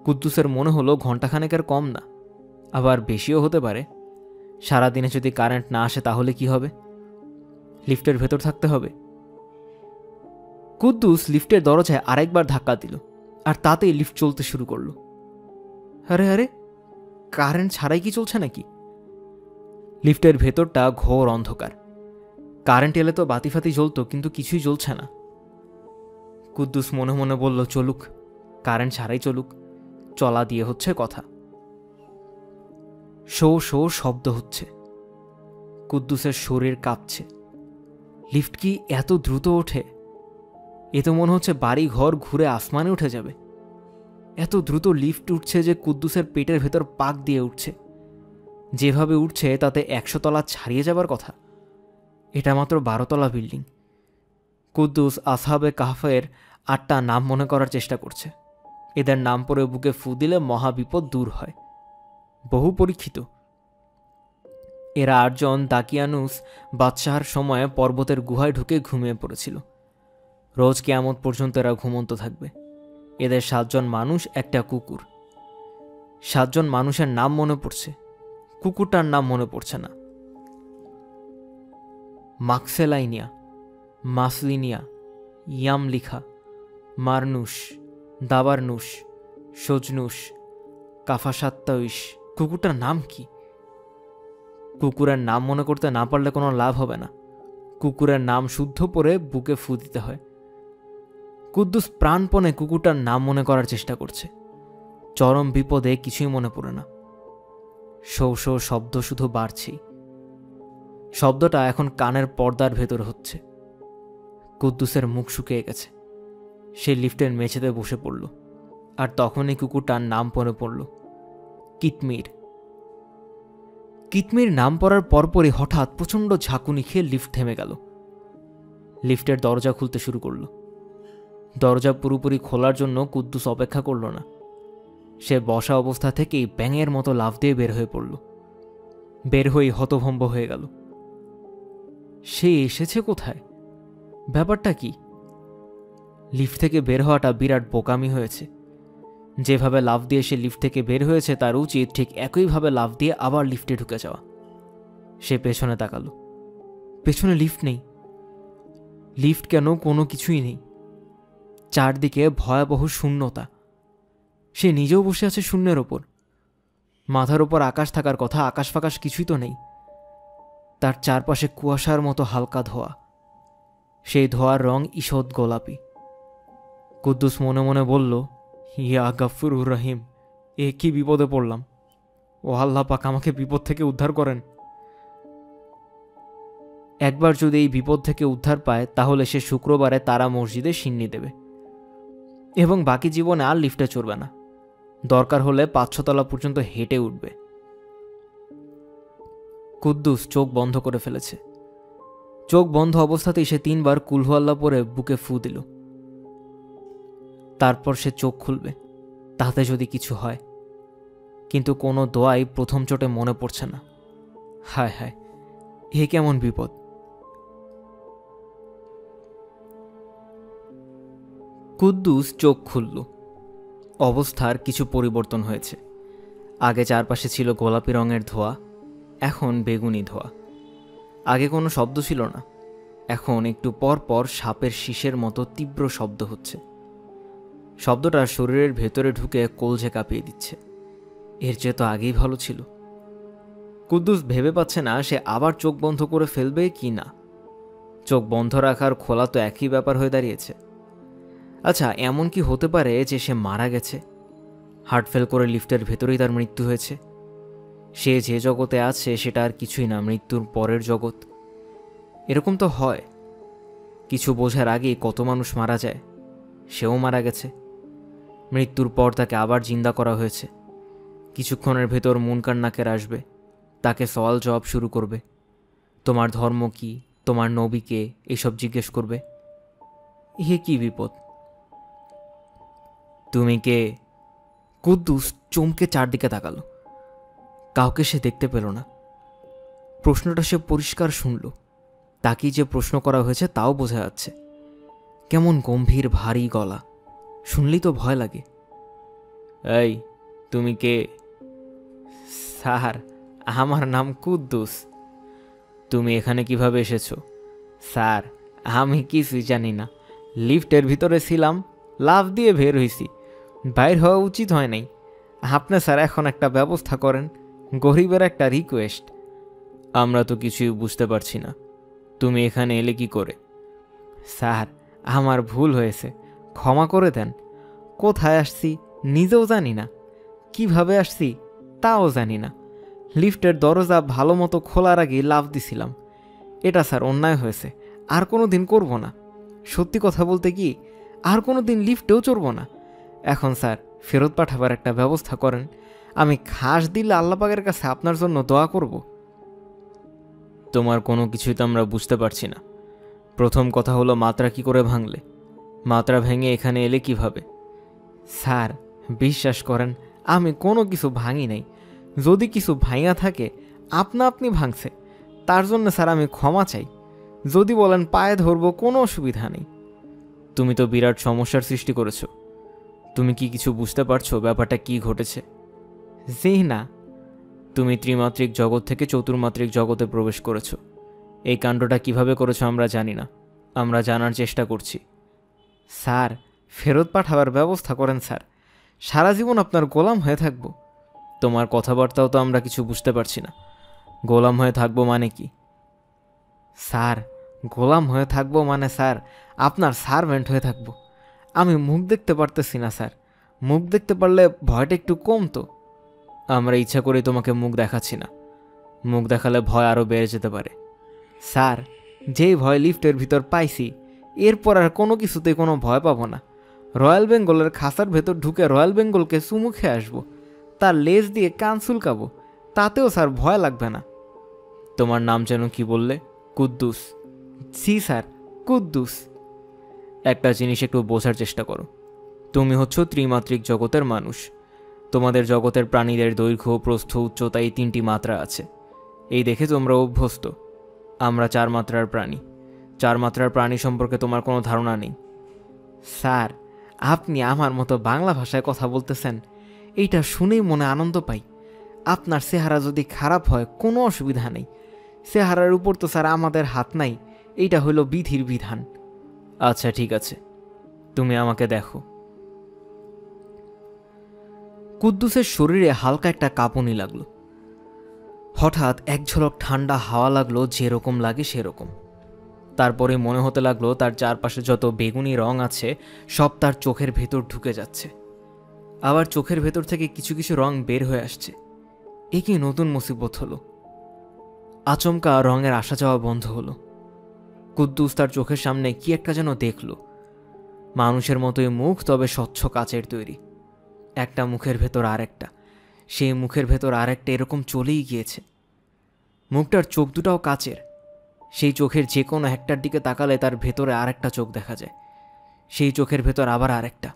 কুদ্দুসের মনে হলো ঘণ্টাখানেকের কম না, আবার বেশিও হতে পারে। সারাদিনে যদি কারেন্ট না আসে তাহলে কি হবে? লিফটের ভেতর থাকতে হবে। কুদ্দুস লিফটের দরজায় আরেকবার ধাক্কা দিল, আর তাতেই লিফট চলতে শুরু করল। আরে আরে, কারেন্ট ছাড়াই কি চলছে নাকি? লিফটের ভেতরটা ঘোর অন্ধকার। কারেন্ট এলে তো বাতিফাতি জ্বলতো, কিন্তু কিছুই জ্বলছে না। কুদ্দুস মনে মনে বলল, চলুক, কারেন্ট ছাড়াই চলুক, চলা দিয়ে হচ্ছে কথা। শো শো শব্দ হচ্ছে। কুদ্দুসের শরীর কাঁপছে। লিফট কি এত দ্রুত ওঠে? এ তো মনে হচ্ছে বাড়ি ঘর ঘুরে আসমানে উঠে যাবে। এত দ্রুত লিফট উঠছে যে কুদ্দুসের পেটের ভেতর পাক দিয়ে উঠছে। যেভাবে উঠছে তাতে 100 তলা ছাড়িয়ে যাবার কথা। এটা মাত্র 12 তলা বিল্ডিং। কুদ্দুস আসহাবে কাহফের 8টা নাম মনে করার চেষ্টা করছে। এদের নাম পড়ে বুকে ফু দিলে মহাবিপদ দূর হয়। বহু পরীক্ষিত। এরা 8 জন দাকিয়ানুস বাদশাহর সময়ে পর্বতের গুহায় ঢুকে ঘুমিয়ে পড়েছিল। রোজ কিয়ামত পর্যন্ত এরা ঘুমন্ত থাকবে। এদের 7 জন মানুষ, একটা কুকুর। 7 জন মানুষের নাম মনে পড়ছে, কুকুরটার নাম মনে পড়ছে না। মাক্সেলাইনিয়া, মাসলিনিয়া, ইয়ামলিখা, মারনুস, দাবারনুস, সজনুস, কাফাসাত্তাউস। কুকুরটার নাম কি? কুকুরের নাম মনে করতে না পারলে কোনো লাভ হবে না। কুকুরের নাম শুদ্ধ পড়ে বুকে ফু দিতে হয়। কুদ্দুস প্রাণপণে কুকুরটার নাম মনে করার চেষ্টা করছে। চরম বিপদে কিছুই মনে পড়ে না। শো শো শব্দ শুধু বাড়ছেই। শব্দটা এখন কানের পর্দার ভেতর হচ্ছে। কুদ্দুসের মুখ শুকিয়ে গেছে। সে লিফটের মেঝেতে বসে পড়ল, আর তখনই কুকুরটার নাম মনে পড়ল, কিতমির। কিতমির নাম পড়ার পরপরই হঠাৎ প্রচণ্ড ঝাঁকুনি খেয়ে লিফট থেমে গেল। লিফটের দরজা খুলতে শুরু করল। দরজা পুরোপুরি খোলার জন্য কুদ্দুস অপেক্ষা করল না। সে বসা অবস্থা থেকেই ব্যাঙের মতো লাফ দিয়ে বের হয়ে পড়ল। বের হয়েই হতভম্ব হয়ে গেল। সে এসেছে কোথায়? ব্যাপারটা কি? লিফট থেকে বের হওয়াটা বিরাট বোকামি হয়েছে। যেভাবে লাফ দিয়ে সে লিফট থেকে বের হয়েছে তার উচিত ঠিক একইভাবে লাফ দিয়ে আবার লিফটে ঢুকে যাওয়া। সে পেছনে তাকালো। পেছনে লিফট নেই। লিফট কেন? কোনো কিছুই নেই। চারদিকে ভয়াবহ শূন্যতা। সে নিজেও বসে আছে শূন্যের ওপর। মাথার ওপর আকাশ থাকার কথা, আকাশ ফাকাশ কিছুই তো নেই। তার চারপাশে কুয়াশার মতো হালকা ধোঁয়া। সেই ধোঁয়ার রং ঈষৎ গোলাপি। কুদ্দুস মনে মনে বলল, ইয়া গাফুরুর রহিম, এ কি বিপদে পড়লাম! ও আল্লাহ পাক, আমাকে বিপদ থেকে উদ্ধার করেন। একবার যদি এই বিপদ থেকে উদ্ধার পায় তাহলে সে শুক্রবারে তারা মসজিদে সিন্নি দেবে এবং বাকি জীবনে আর লিফটে চড়বে না। দরকার হলে 500 তলা পর্যন্ত হেঁটে উঠবে। কুদ্দুস চোখ বন্ধ করে ফেলেছে। চোখ বন্ধ অবস্থাতেই সে 3 বার কুল হু আল্লাহ পরে বুকে ফু দিল। তারপর সে চোখ খুলবে, তাতে যদি কিছু হয়। কিন্তু কোনো দোয়াই প্রথম চোটে মনে পড়ছে না। হায় হায়, এ কেমন বিপদ! কুদ্দুস চোখ খুলল। অবস্থার কিছু পরিবর্তন হয়েছে। আগে চারপাশে ছিল গোলাপি রঙের ধোঁয়া, এখন বেগুনি ধোঁয়া। আগে কোনো শব্দ ছিল না, এখন একটু পর পর সাপের শীষের মতো তীব্র শব্দ হচ্ছে। শব্দটা শরীরের ভেতরে ঢুকে কলজে কাঁপিয়ে দিচ্ছে। এর চেয়ে তো আগেই ভালো ছিল। কুদ্দুস ভেবে পাচ্ছে না সে আবার চোখ বন্ধ করে ফেলবে কি না। চোখ বন্ধ রাখার খোলা তো একই ব্যাপার হয়ে দাঁড়িয়েছে। আচ্ছা, এমন কি হতে পারে যে সে মারা গেছে? হার্ট ফেল করে লিফটের ভেতরেই তার মৃত্যু হয়েছে। সে যে জগতে আছে সেটা আর কিছুই না, মৃত্যুর পরের জগৎ। এরকম তো হয়, কিছু বোঝার আগেই কত মানুষ মারা যায়। সেও মারা গেছে, মৃত্যুর পর তাকে আবার জিন্দা করা হয়েছে। কিছুক্ষণের ভেতর মুনকার নাকের আসবে, তাকে সওয়াল জবাব শুরু করবে। তোমার ধর্ম কি, তোমার নবীকে, এইসব জিজ্ঞেস করবে। হে কি বিপদ! তুমি কে? কুদ্দুস চমকে চারদিকে তাকালো। কাউকে সে দেখতে পেল না। প্রশ্নটা সে পরিষ্কার শুনল। তাকেই যে প্রশ্ন করা হয়েছে তাও বোঝা যাচ্ছে। কেমন গম্ভীর ভারী গলা, শুনলেই তো ভয় লাগে। এই, তুমি কে? স্যার, আমার নাম কুদ্দুস। তুমি এখানে কিভাবে এসেছো? স্যার, আমি কিছুই জানি না। লিফটের ভিতরে ছিলাম, লাফ দিয়ে বের হইছি। বাইর হওয়া উচিত হয় নাই। আপনি স্যার এখন একটা ব্যবস্থা করেন, গরিবের একটা রিকোয়েস্ট। আমরা তো কিছুই বুঝতে পারছি না, তুমি এখানে এলে কি করে? স্যার, আমার ভুল হয়েছে, ক্ষমা করে দেন। কোথায় আসছি নিজেও জানি না, কিভাবে আসছি তাও জানি না। লিফটের দরজা ভালো মতো খোলার আগেই লাফ দিছিলাম। এটা স্যার অন্যায় হয়েছে, আর কোনো দিন করব না। সত্যি কথা বলতে কি, আর কোনো দিন লিফটেও চড়ব না। এখন স্যার ফেরত পাঠাবার একটা ব্যবস্থা করেন। আমি খাস দিলে আল্লাহ পাকের কাছে আপনার জন্য দোয়া করব। তোমার কোনো কিছুই তো আমরা বুঝতে পারছি না। প্রথম কথা হলো, মাত্রা কি করে ভাঙলে? মাত্রা ভেঙে এখানে এলে কিভাবে? স্যার বিশ্বাস করেন, আমি কোনো কিছু ভাঙি নাই। যদি কিছু ভাঙা থাকে আপনা আপনি ভাঙছে, তার জন্য স্যার আমি ক্ষমা চাই। যদি বলেন পায়ে ধরবো, কোনো অসুবিধা নেই। তুমি তো বিরাট সমস্যার সৃষ্টি করেছো। তুমি কি কিছু বুঝতে পারছো ব্যাপারটা কি ঘটেছে? জি না। তুমি ত্রিমাত্রিক জগৎ থেকে চতুর্মাত্রিক জগতে প্রবেশ করেছো। এই কাণ্ডটা কিভাবে করেছো আমরা জানি না, আমরা জানার চেষ্টা করছি। স্যার ফেরত পাঠাবার ব্যবস্থা করেন স্যার, সারা জীবন আপনার গোলাম হয়ে থাকবো। তোমার কথাবার্তাও তো আমরা কিছু বুঝতে পারছি না। গোলাম হয়ে থাকবো মানে কি? স্যার গোলাম হয়ে থাকবো মানে স্যার আপনার সার্ভেন্ট হয়ে থাকবো। আমি মুখ দেখতে পারতেছি না স্যার, মুখ দেখতে পারলে ভয়টা একটু কমতো। আমরা ইচ্ছা করে তোমাকে মুখ দেখাচ্ছি না, মুখ দেখালে ভয় আরও বেড়ে যেতে পারে। স্যার যেই ভয় লিফটের ভিতর পাইছি, এরপর আর কোনো কিছুতেই কোনো ভয় পাবো না। রয়্যাল বেঙ্গলের খাঁচার ভেতর ঢুকে রয়্যাল বেঙ্গলকে চুমুখে আসবো, তার লেজ দিয়ে কান চুলকাবো, তাতেও স্যার ভয় লাগবে না। তোমার নাম যেন কি বললে? কুদ্দুস। জি স্যার, কুদ্দুস। একটা জিনিস একটু বোঝার চেষ্টা করো। তুমি হচ্ছ ত্রিমাত্রিক জগতের মানুষ। তোমাদের জগতের প্রাণীদের দৈর্ঘ্য, প্রস্থ, উচ্চতা, এই 3টি মাত্রা আছে। এই দেখে তোমরা অভ্যস্ত। আমরা 4 মাত্রার প্রাণী। 4 মাত্রার প্রাণী সম্পর্কে তোমার কোনো ধারণা নেই। স্যার আপনি আমার মতো বাংলা ভাষায় কথা বলতেছেন, এইটা শুনেই মনে আনন্দ পাই। আপনার চেহারা যদি খারাপ হয় কোনো অসুবিধা নেই, চেহারার উপর তো স্যার আমাদের হাত নাই, এইটা হলো বিধির বিধান। আচ্ছা ঠিক আছে, তুমি আমাকে দেখো। কুদ্দুসের শরীরে হালকা একটা কাঁপুনি লাগলো। হঠাৎ এক ঝলক ঠান্ডা হাওয়া লাগলো, যেরকম লাগে সেরকম। তারপরে মনে হতে লাগলো তার চারপাশে যত বেগুনি রং আছে সব তার চোখের ভেতর ঢুকে যাচ্ছে। আবার চোখের ভেতর থেকে কিছু কিছু রং বের হয়ে আসছে। এ কি নতুন মুসিবত হলো! আচমকা রঙের আসা যাওয়া বন্ধ হলো। কুদ্দুস তার চোখের সামনে কি একটা যেন দেখল। মানুষের মতোই মুখ, তবে স্বচ্ছ কাচের তৈরি। একটা মুখের ভেতর আরেকটা, সেই মুখের ভেতর আরেকটা, এরকম চলেই গিয়েছে। মুখটার চোখ দুটাও কাচের। সেই চোখের যে কোনো একটার দিকে তাকালে তার ভেতরে আরেকটা চোখ দেখা যায়, সেই চোখের ভেতর আবার আরেকটা।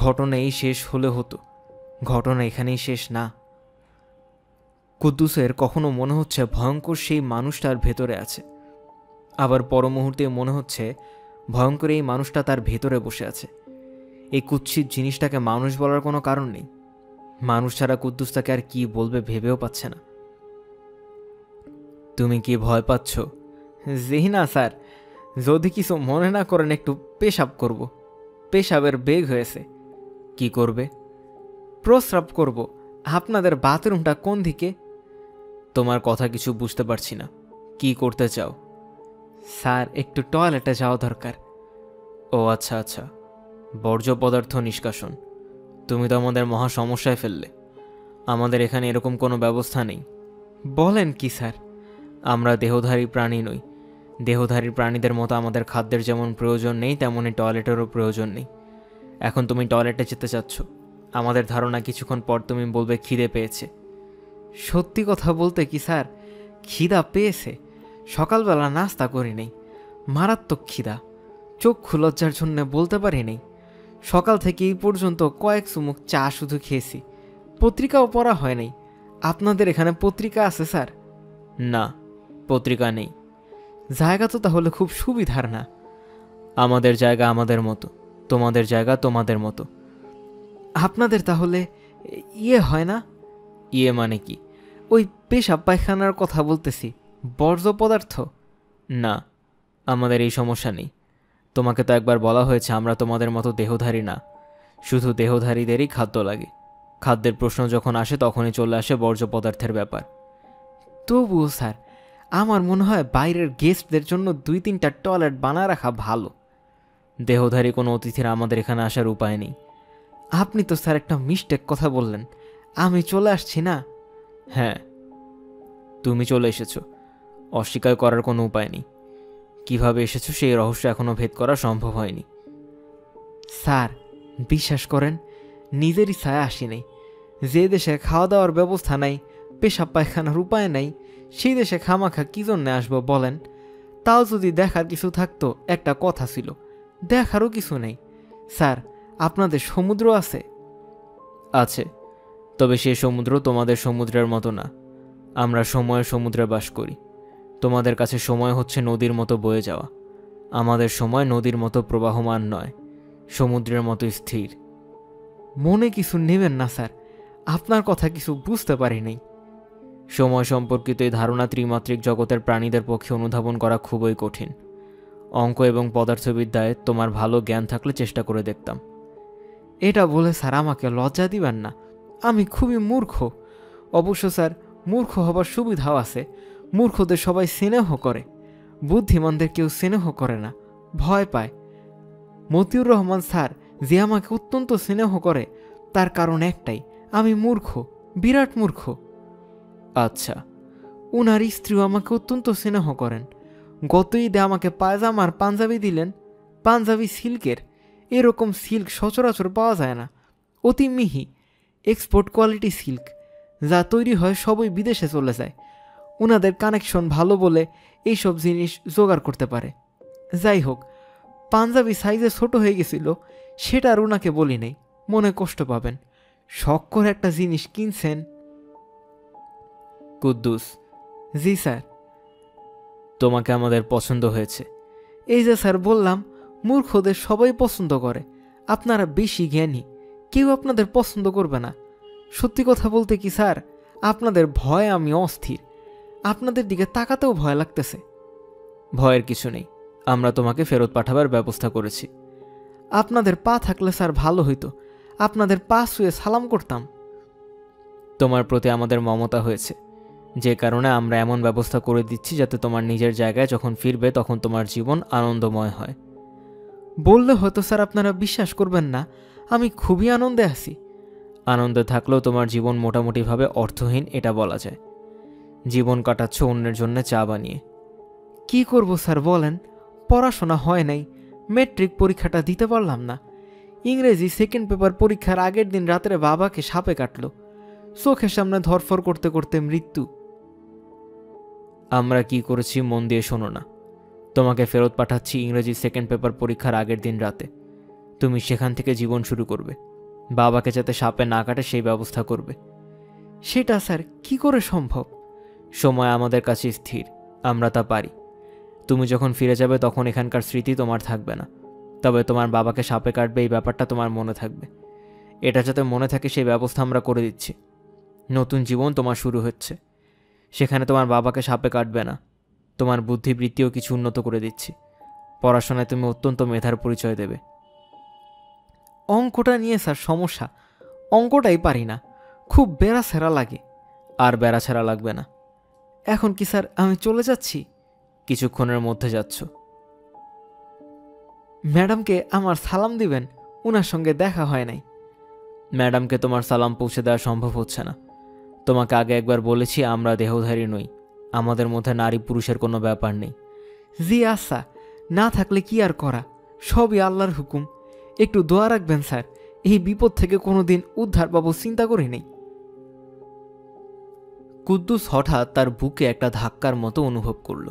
ঘটনা এই শেষ হলে হতো, ঘটনা এখানেই শেষ না। কুদ্দুসের কখনো মনে হচ্ছে ভয়ঙ্কর সেই মানুষটার ভেতরে আছে, আবার পর মুহূর্তে মনে হচ্ছে ভয়ঙ্কর এই মানুষটা তার ভেতরে বসে আছে। এই কুৎসিত জিনিসটাকে মানুষ বলার কোনো কারণ নেই। মানুষ ছাড়া কুদ্দুস তাকে আর কি বলবে ভেবেও পাচ্ছে না। তুমি কি ভয় পাচ্ছ? জি না স্যার, যদি কিছু মনে না করেন একটু পেশাব করব। পেশাবের বেগ হয়েছে। কি করবে? প্রস্রাব করব। আপনাদের বাথরুমটা কোন দিকে? তোমার কথা কিছু বুঝতে পারছি না, কি করতে চাও? স্যার, একটু টয়লেটে যাওয়া দরকার। ও আচ্ছা আচ্ছা, বর্জ্য পদার্থ নিষ্কাশন। তুমি তো আমাদের মহা সমস্যায় ফেললে। আমাদের এখানে এরকম কোনো ব্যবস্থা নেই। বলেন কি স্যার? আমরা দেহধারী প্রাণী নই। দেহধারী প্রাণীদের মতো আমাদের খাদ্যের যেমন প্রয়োজন নেই, তেমনই টয়লেটেরও প্রয়োজন নেই। এখন তুমি টয়লেটে যেতে চাচ্ছ, আমাদের ধারণা কিছুক্ষণ পর তুমি বলবে খিদে পেয়েছে। সত্যি কথা বলতে কি স্যার, খিদা পেয়েছে। সকালবেলা নাস্তা করি নেই, মারাত্মক খিদা। চক্ষু লজ্জার জন্য বলতে পারি নেই। সকাল থেকে এই পর্যন্ত কয়েক চুমুক চা শুধু খেয়েছি, পত্রিকাও পড়া হয় নাই। আপনাদের এখানে পত্রিকা আছে স্যার? না, পত্রিকা নেই। জায়গা তো তাহলে খুব সুবিধার না? আমাদের জায়গা আমাদের মতো, তোমাদের জায়গা তোমাদের মতো। আপনাদের তাহলে ইয়ে হয় না? ইয়ে মানে কি? ওই পেশাব পায়খানার কথা বলতেছি, বর্জ্য পদার্থ। না, আমাদের এই সমস্যা নেই। তোমাকে তো একবার বলা হয়েছে আমরা তোমাদের মতো দেহধারী না, শুধু দেহধারীদেরই খাদ্য লাগে। খাদ্যের প্রশ্ন যখন আসে তখনই চলে আসে বর্জ্য পদার্থের ব্যাপার। তবুও স্যার, আমার মনে হয় বাইরের গেস্টদের জন্য 2-3টা টয়লেট বানায় রাখা ভালো। দেহধারী কোনো অতিথির আমাদের এখানে আসার উপায় নেই। আপনি তো স্যার একটা মিস্টেক কথা বললেন, আমি চলে আসছি না? হ্যাঁ, তুমি চলে এসেছো, অস্বীকার করার কোনো উপায় নেই। কিভাবে এসেছো সেই রহস্য এখনো ভেদ করা সম্ভব হয়নি। স্যার, বিশ্বাস করেন, নিজের ইচ্ছায় আসি নাই। যে দেশে খাওয়া দাওয়ার ব্যবস্থা নাই, পেশাব পায়খানার উপায় নাই, সেই দেশে খামাখা কী জন্যে আসবো বলেন? তাও যদি দেখার কিছু থাকতো একটা কথা ছিল, দেখারও কিছু নেই। স্যার, আপনাদের সমুদ্র আছে? আছে, তবে সেই সমুদ্র তোমাদের সমুদ্রের মতো না। আমরা সময়ের সমুদ্রে বাস করি। তোমাদের কাছে সময় হচ্ছে নদীর মতো বয়ে যাওয়া, আমাদের সময় নদীর মতো প্রবাহমান নয়, সমুদ্রের মতো স্থির। মনে কিছু নেবেন না স্যার, আপনার কথা কিছু বুঝতে পারি নাই। সময় সম্পর্কিত এই ধারণা ত্রিমাত্রিক জগতের প্রাণীদের পক্ষে অনুধাবন করা খুবই কঠিন। অঙ্ক এবং পদার্থবিদ্যায় তোমার ভালো জ্ঞান থাকলে চেষ্টা করে দেখতাম। এটা বলে স্যার আমাকে লজ্জা দিবেন না, আমি খুবই মূর্খ। অবশ্য স্যার, মূর্খ হবার সুবিধাও আছে। মূর্খদের সবাই স্নেহ করে, বুদ্ধিমানদের কেউ স্নেহ করে না, ভয় পায়। মতিউর রহমান স্যার যে আমাকে অত্যন্ত স্নেহ করে, তার কারণ একটাই, আমি মূর্খ, বিরাট মূর্খ। আচ্ছা, উনার স্ত্রীও আমাকে অত্যন্ত স্নেহ করেন। গত ঈদে আমাকে পায়জামা আর পাঞ্জাবি দিলেন, পাঞ্জাবি সিল্কের। এরকম সিল্ক সচরাচর পাওয়া যায় না, অতি মিহি, এক্সপোর্ট কোয়ালিটি সিল্ক। যা তৈরি হয় সবই বিদেশে চলে যায়। উনাদের কানেকশন ভালো বলে এইসব জিনিস জোগাড় করতে পারে। যাই হোক, পাঞ্জাবি সাইজে ছোট হয়ে গেছিল, সেটা আর উনাকে বলি নাই, মনে কষ্ট পাবেন। শখ করে একটা জিনিস কিনছেন। কুদ্দুস: জি স্যার। তোমাকে আমাদের পছন্দ হয়েছে। এই যে স্যার বললাম, মূর্খদের সবাই পছন্দ করে, আপনারা বেশি জ্ঞানী, কেউ আপনাদের পছন্দ করবে না। সত্যি কথা বলতে কি স্যার, আপনাদের ভয়ে আমি অস্থির, আপনাদের দিকে তাকাতেও ভয় লাগতেছে। ভয়ের কিছু নেই, আমরা তোমাকে ফেরত পাঠাবার ব্যবস্থা করেছি। আপনাদের পা থাকলে স্যার ভালো হইতো, আপনাদের পা ছুঁয়ে সালাম করতাম। তোমার প্রতি আমাদের মমতা হয়েছে, যে কারণে আমরা এমন ব্যবস্থা করে দিচ্ছি যাতে তোমার নিজের জায়গায় যখন ফিরবে তখন তোমার জীবন আনন্দময় হয়। বললে হয়তো স্যার আপনারা বিশ্বাস করবেন না, আমি খুবই আনন্দে আছি। আনন্দে থাকলেও তোমার জীবন মোটামুটিভাবে অর্থহীন, এটা বলা যায়। জীবন কাটাচ্ছ অন্যের জন্য চা বানিয়ে। কি করব স্যার বলেন, পড়াশোনা হয় নাই, ম্যাট্রিক পরীক্ষাটা দিতে পারলাম না। ইংরেজি সেকেন্ড পেপার পরীক্ষার আগের দিন রাত্রে বাবাকে সাপে কাটল, চোখের সামনে ধরফর করতে করতে মৃত্যু। আমরা কি করেছি মন দিয়ে শোনো না। তোমাকে ফেরত পাঠাচ্ছি ইংরেজি সেকেন্ড পেপার পরীক্ষার আগের দিন রাতে। তুমি সেখান থেকে জীবন শুরু করবে, বাবাকে যাতে সাপে না কাটে সেই ব্যবস্থা করবে। সেটা স্যার কি করে সম্ভব? সময় আমাদের কাছে স্থির, আমরা তা পারি। তুমি যখন ফিরে যাবে তখন এখানকার স্মৃতি তোমার থাকবে না, তবে তোমার বাবাকে সাপে কাটবে এই ব্যাপারটা তোমার মনে থাকবে। এটা যাতে মনে থাকে সেই ব্যবস্থা আমরা করে দিচ্ছি। নতুন জীবন তোমার শুরু হচ্ছে, সেখানে তোমার বাবাকে সাপে কাটবে না। তোমার বুদ্ধিবৃত্তিও কিছু উন্নত করে দিচ্ছি, পড়াশোনায় তুমি অত্যন্ত মেধার পরিচয় দেবে। অঙ্কটা নিয়ে স্যার সমস্যা, অঙ্কটাই পারি না, খুব বেড়াছেড়া লাগে। আর বেড়াছেড়া লাগবে না। এখন কি স্যার আমি চলে যাচ্ছি? কিছুক্ষণের মধ্যে যাচ্ছ। ম্যাডামকে আমার সালাম দিবেন, ওনার সঙ্গে দেখা হয় নাই। ম্যাডামকে তোমার সালাম পৌঁছে দেওয়া সম্ভব হচ্ছে না। তোমাকে আগে একবার বলেছি আমরা দেহধারী নই, আমাদের মধ্যে নারী পুরুষের কোনো ব্যাপার নেই। জি আচ্ছা, না থাকলে কি আর করা, সবই আল্লাহর হুকুম। একটু দোয়া রাখবেন স্যার, এই বিপদ থেকে কোনোদিন উদ্ধার পাবো চিন্তা করি নেই। কুদ্দুস হঠাৎ তার বুকে একটা ধাক্কার মতো অনুভব করল।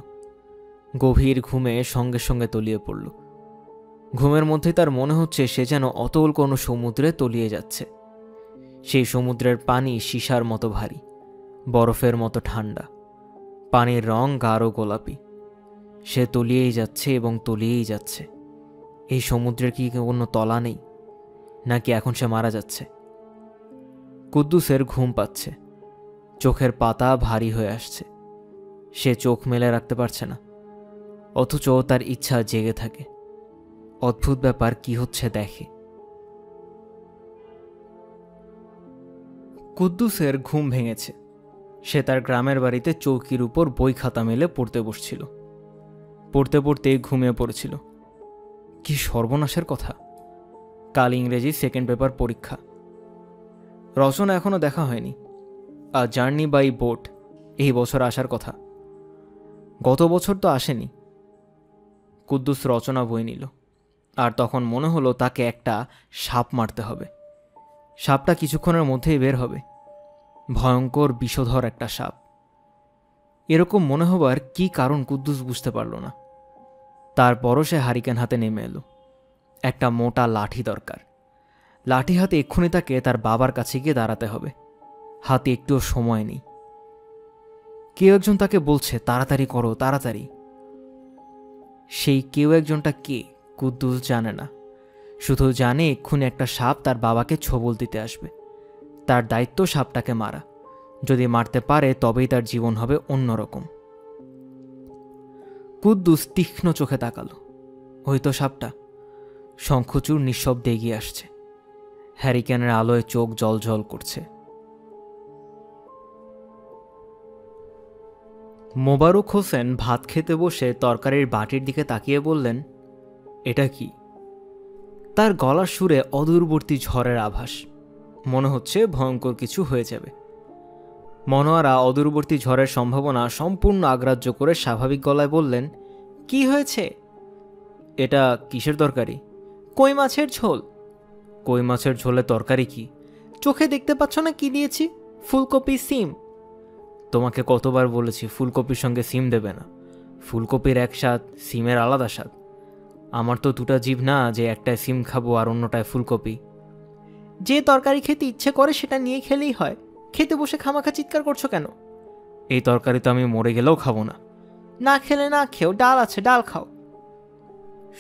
গভীর ঘুমে সঙ্গে সঙ্গে তলিয়ে পড়ল। ঘুমের মধ্যে তার মনে হচ্ছে সে যেন অতল কোনো সমুদ্রে তলিয়ে যাচ্ছে। সেই সমুদ্রের পানি সীসার মতো ভারী, বরফের মতো ঠান্ডা, পানির রং গাঢ় গোলাপি। সে তলিয়েই যাচ্ছে এবং তলিয়েই যাচ্ছে। এই সমুদ্রের কি কোনো তলা নেই, নাকি এখন সে মারা যাচ্ছে? কুদ্দুসের ঘুম পাচ্ছে, চোখের পাতা ভারী হয়ে আসছে। সে চোখ মেলে রাখতে পারছে না, অথচ তার ইচ্ছা জেগে থাকে। অদ্ভুত ব্যাপার কি হচ্ছে দেখে। কুদ্দুসের ঘুম ভেঙেছে। সে তার গ্রামের বাড়িতে চৌকির উপর বই খাতা মেলে পড়তে বসছিল। পড়তে পড়তে ঘুমিয়ে পড়েছিল। কি সর্বনাশের কথা! কাল ইংরেজি সেকেন্ড পেপার পরীক্ষা। রচনা এখনো দেখা হয়নি। আ জার্নি বাই বোট এই বছর আসার কথা, গত বছর তো আসেনি। কুদ্দুস রচনা বই নিল, আর তখন মনে হলো তাকে একটা সাপ মারতে হবে। সাপটা কিছুক্ষণের মধ্যেই বের হবে, ভয়ঙ্কর বিষধর একটা সাপ। এরকম মনে হবার কি কারণ কুদ্দুস বুঝতে পারল না। তারপরও সে হারিকেন হাতে নেমে এলো। একটা মোটা লাঠি দরকার। লাঠি হাতে এক্ষুনি তাকে তার বাবার কাছে গিয়ে দাঁড়াতে হবে। হাতে একটুও সময় নেই। কেউ একজন তাকে বলছে তাড়াতাড়ি করো, তাড়াতাড়ি। সেই কেউ একজনটা কে কুদ্দুস জানে না, শুধু জানে এক্ষুনি একটা সাপ তার বাবাকে ছোবল দিতে আসবে। তার দায়িত্ব সাপটাকে মারা। যদি মারতে পারে তবেই তার জীবন হবে অন্যরকম। কুদ্দুস তীক্ষ্ণ চোখে তাকালো। হয়তো সাপটা শঙ্খচূড় নিঃশব্দে এগিয়ে আসছে। হ্যারিকেনের আলোয় চোখ জলজল করছে। মোবারক হোসেন ভাত খেতে বসে তরকারির বাটির দিকে তাকিয়ে বললেন, এটা কি? তার গলার সুরে অদূরবর্তী ঝড়ের আভাস। মনে হচ্ছে ভয়ঙ্কর কিছু হয়ে যাবে। মনোয়ারা অদূরবর্তী ঝড়ের সম্ভাবনা সম্পূর্ণ আগ্রাহ্য করে স্বাভাবিক গলায় বললেন, কি হয়েছে? এটা কিসের তরকারি? কই মাছের ঝোল। কই মাছের ঝোলে তরকারি কি? চোখে দেখতে পাচ্ছ না কি দিয়েছি? ফুলকপি, সিম। তোমাকে কতবার বলেছি ফুলকপির সঙ্গে সিম দেবে না। ফুলকপির এক স্বাদ, সিমের আলাদা স্বাদ। আমার তো দুটা জিভ না যে একটায় সিম খাবো আর অন্যটায় ফুলকপি। যে তরকারি খেতে ইচ্ছে করে সেটা নিয়ে খেলেই হয়। খেতে বসে খামাখা চিৎকার করছো কেন? এই তরকারি তো আমি মরে গেলেও খাবো না। না খেলে না খেও, ডাল আছে, ডাল খাও।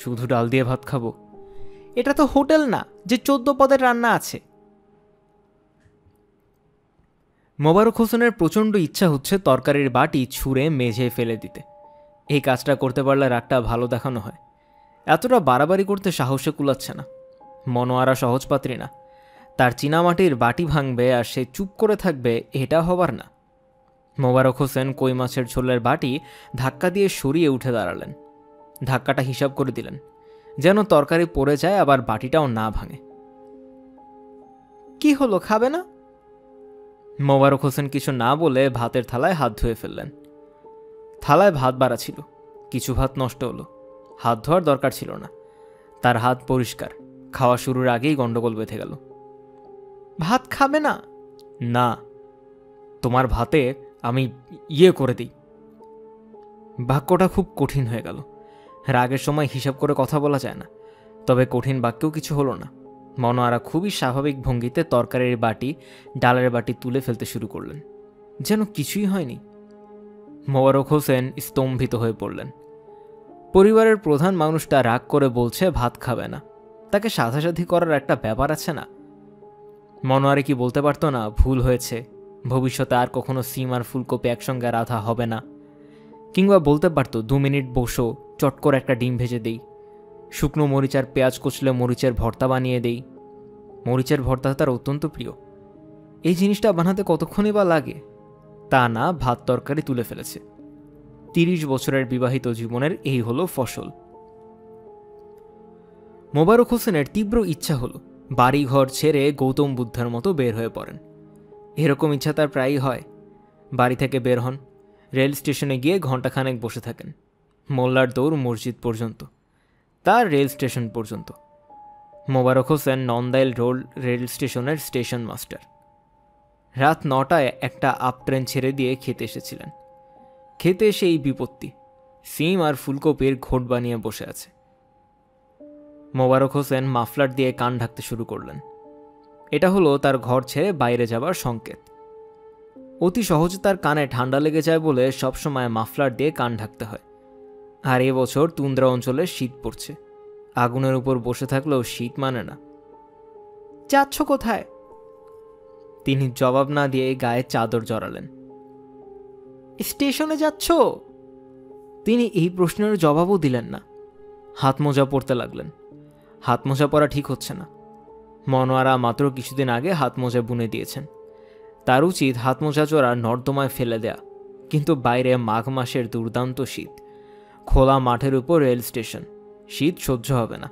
শুধু ডাল দিয়ে ভাত খাবো? এটা তো হোটেল না যে 14 পদের রান্না আছে। মোবারক হোসেনের প্রচণ্ড ইচ্ছা হচ্ছে তরকারির বাটি ছুঁড়ে মেঝে ফেলে দিতে। এই কাজটা করতে পারলে রাগটা ভালো দেখানো হয়। এতটা বাড়াবাড়ি করতে সাহসে কুলাচ্ছে না। মনোয়ারা সহজপাত্রী না। তার চীনামাটির বাটি ভাঙবে আর সে চুপ করে থাকবে, এটা হবার না। মোবারক হোসেন কই মাছের ঝোলের বাটি ধাক্কা দিয়ে সরিয়ে উঠে দাঁড়ালেন। ধাক্কাটা হিসাব করে দিলেন, যেন তরকারি পড়ে যায় আবার বাটিটাও না ভাঙে। কি হলো, খাবে না? মোবারক হোসেন কিছু না বলে ভাতের থালায় হাত ধুয়ে ফেললেন। থালায় ভাত বাড়া ছিল, কিছু ভাত নষ্ট হলো। হাত ধোয়ার দরকার ছিল না, তার হাত পরিষ্কার। খাওয়া শুরুর আগেই গন্ডগোল বেঁধে গেল। ভাত খাবে না? না, তোমার ভাতে আমি করে দিই। বাক্যটা খুব কঠিন হয়ে গেল। রাগের সময় হিসাব করে কথা বলা যায় না, তবে কঠিন বাক্যও কিছু হলো না। মনোয়ারা খুবই স্বাভাবিক ভঙ্গিতে তরকারির বাটি, ডালের বাটি তুলে ফেলতে শুরু করলেন, যেন কিছুই হয়নি। মোবারক হোসেন স্তম্ভিত হয়ে পড়লেন। পরিবারের প্রধান মানুষটা রাগ করে বলছে ভাত খাবে না। তাকে সাধাসাধি করার একটা ব্যাপার আছে না? মনোয়ারা কি বলতে পারতো না ভুল হয়েছে, ভবিষ্যতে আর কখনো সিম আর ফুলকপি একসঙ্গে রাধা হবে না? কিংবা বলতে পারতো 2 মিনিট বসো, চট করে একটা ডিম ভেজে দেই, শুকনো মরিচ আর পেঁয়াজ কুচলে মরিচের ভর্তা বানিয়ে দেই, মরিচের ভর্তা তার অত্যন্ত প্রিয়। এই জিনিসটা বানাতে কতক্ষণই বা লাগে, তা না ভাত তরকারি তুলে ফেলেছে। 30 বছরের বিবাহিত জীবনের এই হলো ফসল। মোবারক হোসেনের তীব্র ইচ্ছা হলো বাড়িঘর ছেড়ে গৌতম বুদ্ধের মতো বের হয়ে পড়েন। এরকম ইচ্ছা তার প্রায়ই হয়। বাড়ি থেকে বের হন, রেল স্টেশনে গিয়ে ঘণ্টাখানেক বসে থাকেন। মোল্লার দৌড় মসজিদ পর্যন্ত, তার রেল স্টেশন পর্যন্ত। মোবারক হোসেন নন্দাইল রোড রেল স্টেশনের স্টেশন মাস্টার। রাত 9টায় একটা আপ ট্রেন ছেড়ে দিয়ে খেতে এসেছিলেন। খেতে এসে এই বিপত্তি, সিম আর ফুলকপির ঘোট বানিয়ে বসে আছে। মোবারক হোসেন মাফলার দিয়ে কান ঢাকতে শুরু করলেন। এটা হলো তার ঘর ছেড়ে বাইরে যাবার সংকেত। অতি সহজে তার কানে ঠান্ডা লেগে যায় বলে সবসময় মাফলার দিয়ে কান ঢাকতে হয়। আর এবছর তুন্দ্রা অঞ্চলে শীত পড়ছে, আগুনের উপর বসে থাকলেও শীত মানে না। যাচ্ছ কোথায়? তিনি জবাব না দিয়ে গায়ে চাদর জড়ালেন। স্টেশনে যাচ্ছ? তিনি এই প্রশ্নের জবাবও দিলেন না। হাত মোজা পরতে লাগলেন। হাত মোজা পরা ঠিক হচ্ছে না। মনোয়ারা মাত্র কিছুদিন আগে হাত মোজা বুনে দিয়েছেন। তার উচিত হাত মোজা জোড়া নর্দমায় ফেলে দেয়া, কিন্তু বাইরে মাঘ মাসের দুর্দান্ত শীত। খোলা মাঠের উপর রেল স্টেশন, শীত সহ্য হবে না।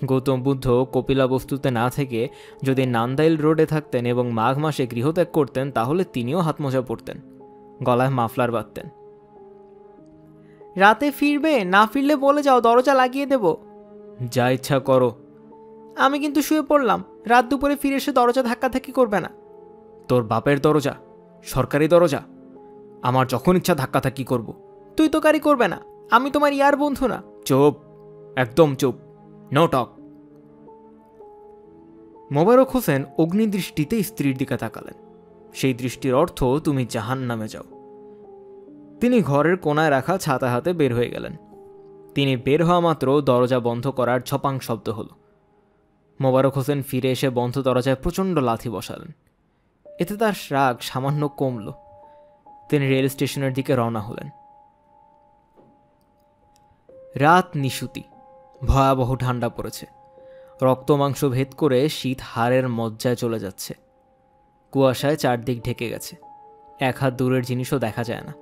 গৌতম বুদ্ধ কপিলাবস্তুতে না থেকে যদি নান্দাইল রোডে থাকতেন এবং মাঘ মাসে গৃহত্যাগ করতেন, তাহলে তিনিও হাত মোজা পরতেন, গলায় মাফলার বাঁধতেন। রাতে ফিরবে, না ফিরলে বলে যাও, দরজা লাগিয়ে দেব। যা ইচ্ছা করো। আমি কিন্তু শুয়ে পড়লাম, রাত দুপুরে ফিরে এসে দরজা ধাক্কাধাক্কি করবে না। তোর বাপের দরজা, সরকারি দরজা, আমার যখন ইচ্ছা ধাক্কাধাক্কি করব। তুই তো কারি করবে না, আমি তোমার ইয়ার বন্ধু না। চুপ, একদম চুপ, নো টক। মোবারক হোসেন অগ্নিদৃষ্টিতে স্ত্রীর দিকে তাকালেন। সেই দৃষ্টির অর্থ তুমি জাহান্নামে যাও। তিনি ঘরের কোনায় রাখা ছাতা হাতে বের হয়ে গেলেন। তিনি বের হওয়া মাত্র দরজা বন্ধ করার ছপাং শব্দ হল। মোবারক হোসেন ফিরে এসে বন্ধ দরজায় প্রচণ্ড লাথি বসালেন। এতে তার রাগ সামান্য কমল। তিনি রেল স্টেশনের দিকে রওনা হলেন। রাত নিশুতি, ভয়াবহ ঠান্ডা পড়েছে। রক্ত মাংস ভেদ করে শীত হাড়ের মজ্জায় চলে যাচ্ছে। কুয়াশায় চারদিক ঢেকে গেছে, এক হাত দূরের জিনিসও দেখা যায় না,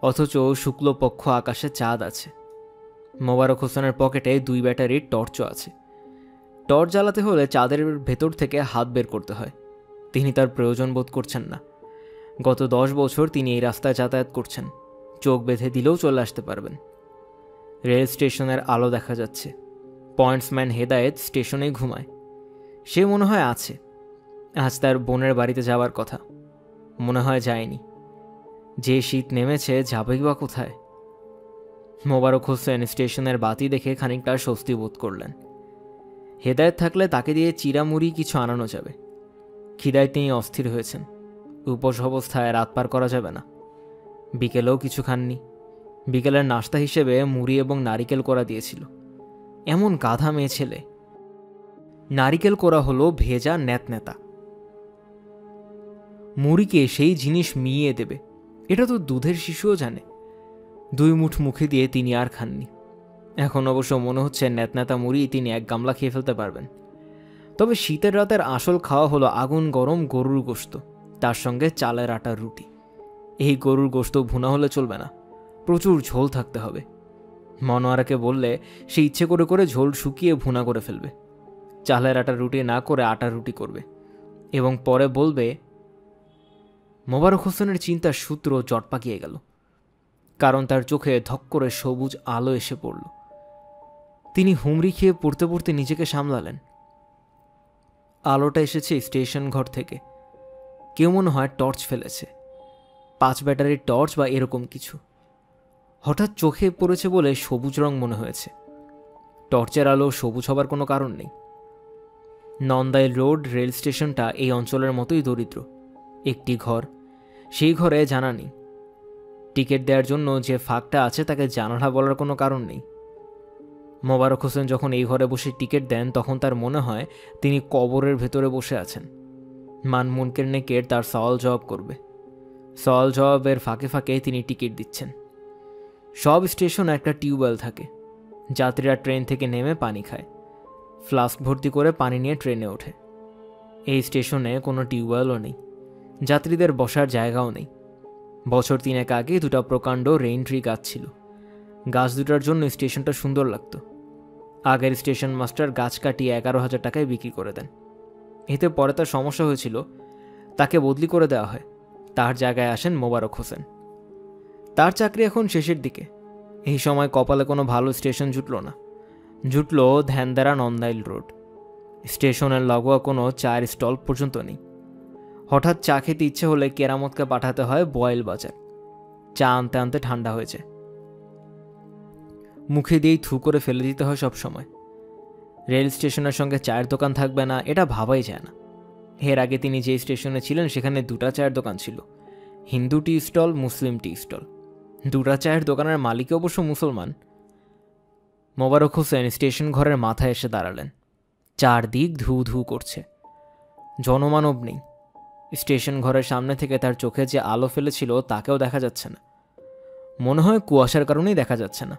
অথচ শুক্লপক্ষ আকাশে চাঁদ আছে। মোবারক হোসেনের পকেটে 2 ব্যাটারির টর্চও আছে। টর্চ জ্বালাতে হলে চাঁদের ভেতর থেকে হাত বের করতে হয়। তিনি তার প্রয়োজন বোধ করছেন না। গত 10 বছর তিনি এই রাস্তায় যাতায়াত করছেন, চোখ বেঁধে দিলেও চলে আসতে পারবেন। রেল স্টেশনের আলো দেখা যাচ্ছে। পয়েন্টসম্যান হেদায়েত স্টেশনেই ঘুমায়। সে মনে হয় আছে। আজ তার বোনের বাড়িতে যাওয়ার কথা, মনে হয় যায়নি। যে শীত নেমেছে, যাবেই বা কোথায়? মোবারক হোসেন স্টেশনের বাতি দেখে খানিকটা স্বস্তি বোধ করলেন। হেদায়েত থাকলে তাকে দিয়ে চিরামুড়ি কিছু আনানো যাবে। খিদায় তিনি অস্থির হয়েছেন। উপোস অবস্থায় রাত পার করা যাবে না। বিকেলেও কিছু খাননি। বিকেলের নাস্তা হিসেবে মুড়ি এবং নারিকেল কোড়া দিয়েছিল। এমন গাধা মেয়ে ছেলে। নারিকেল কোড়া হলো ভেজা ন্যাতনেতা। মুড়িকে সেই জিনিস মিইয়ে দেবে, এটা তো দুধের শিশুও জানে। 2 মুঠ মুখে দিয়ে তিনি আর খাননি। এখন অবশ্য মনে হচ্ছে ন্যাতনেতা মুড়ি তিনি 1 গামলা খেয়ে ফেলতে পারবেন। তবে শীতের রাতের আসল খাওয়া হলো আগুন গরম গরুর গোশত, তার সঙ্গে চালের আটার রুটি। এই গরুর গোশত ভুনা হলে চলবে না, প্রচুর ঝোল থাকতে হবে। মনোয়ারাকে বললে সে ইচ্ছে করে করে ঝোল শুকিয়ে ভুনা করে ফেলবে। চালের আটার রুটি না করে আটার রুটি করবে এবং পরে বলবে। মোবারক হোসেনের চিন্তার সূত্র জট পাকিয়ে গেল, কারণ তার চোখে ধক করে সবুজ আলো এসে পড়ল। তিনি হুমড়ি খেয়ে পড়তে পড়তে নিজেকে সামলালেন। আলোটা এসেছে স্টেশন ঘর থেকে। কেউ মনে হয় টর্চ ফেলেছে, 5 ব্যাটারির টর্চ বা এরকম কিছু। হঠাৎ চোখে পড়েছে বলে সবুজ রং মনে হয়েছে। টর্চের আলো সবুজ হবার কোনো কারণ নেই। নন্দাইল রোড রেল স্টেশনটা এই অঞ্চলের মতোই দরিদ্র। একটি ঘর, সেই ঘরে জানা নেই। টিকিট দেওয়ার জন্য যে ফাঁকটা আছে তাকে জানালা বলার কোনো কারণ নেই। মোবারক হোসেন যখন এই ঘরে বসে টিকিট দেন, তখন তার মনে হয় তিনি কবরের ভেতরে বসে আছেন। মুনকের নেকের তার সওয়াল জবাব করবে। সওয়াল জবাবের ফাঁকে ফাঁকে তিনি টিকিট দিচ্ছেন। সব স্টেশনে একটা টিউবওয়েল থাকে। যাত্রীরা ট্রেন থেকে নেমে পানি খায়, ফ্লাস্ক ভর্তি করে পানি নিয়ে ট্রেনে ওঠে। এই স্টেশনে কোনো টিউবওয়েলও নেই, যাত্রীদের বসার জায়গাও নেই। বছর 3 আগে দুটো প্রকাণ্ড রেইন ট্রি গাছ ছিল। গাছ দুটার জন্য স্টেশনটা সুন্দর লাগত। আগের স্টেশন মাস্টার গাছ কাটিয়ে 11,000 টাকায় বিক্রি করে দেন। এতে পরে তার সমস্যা হয়েছিল, তাকে বদলি করে দেওয়া হয়। তার জায়গায় আসেন মোবারক হোসেন। তার চাকরি এখন শেষের দিকে। এই সময় কপালে কোনো ভালো স্টেশন জুটল না। জুটল ধ্যানদারা নন্দাইল রোড। স্টেশনের লাগোয়া কোনো চায়ের স্টল পর্যন্ত নেই। হঠাৎ চা খেতে ইচ্ছে হলে কেরামতকে পাঠাতে হয় বয়েল বাজার। চা আনতে আনতে ঠান্ডা হয়েছে, মুখে দিয়েই থু করে ফেলে দিতে হয় সব সময়। রেল স্টেশনের সঙ্গে চায়ের দোকান থাকবে না এটা ভাবাই যায় না। এর আগে তিনি যে স্টেশনে ছিলেন সেখানে দুটা চায়ের দোকান ছিল, হিন্দু টি স্টল, মুসলিম টি স্টল। দুটা চায়ের দোকানের মালিক অবশ্য মুসলমান। মোবারক হোসেন স্টেশন ঘরের মাথায় এসে দাঁড়ালেন। চারদিক ধু ধু করছে, জনমানব নেই। স্টেশন ঘরের সামনে থেকে তার চোখে যে আলো ফেলেছিল তাকেও দেখা যাচ্ছে না। মনে হয় কুয়াশার কারণেই দেখা যাচ্ছে না।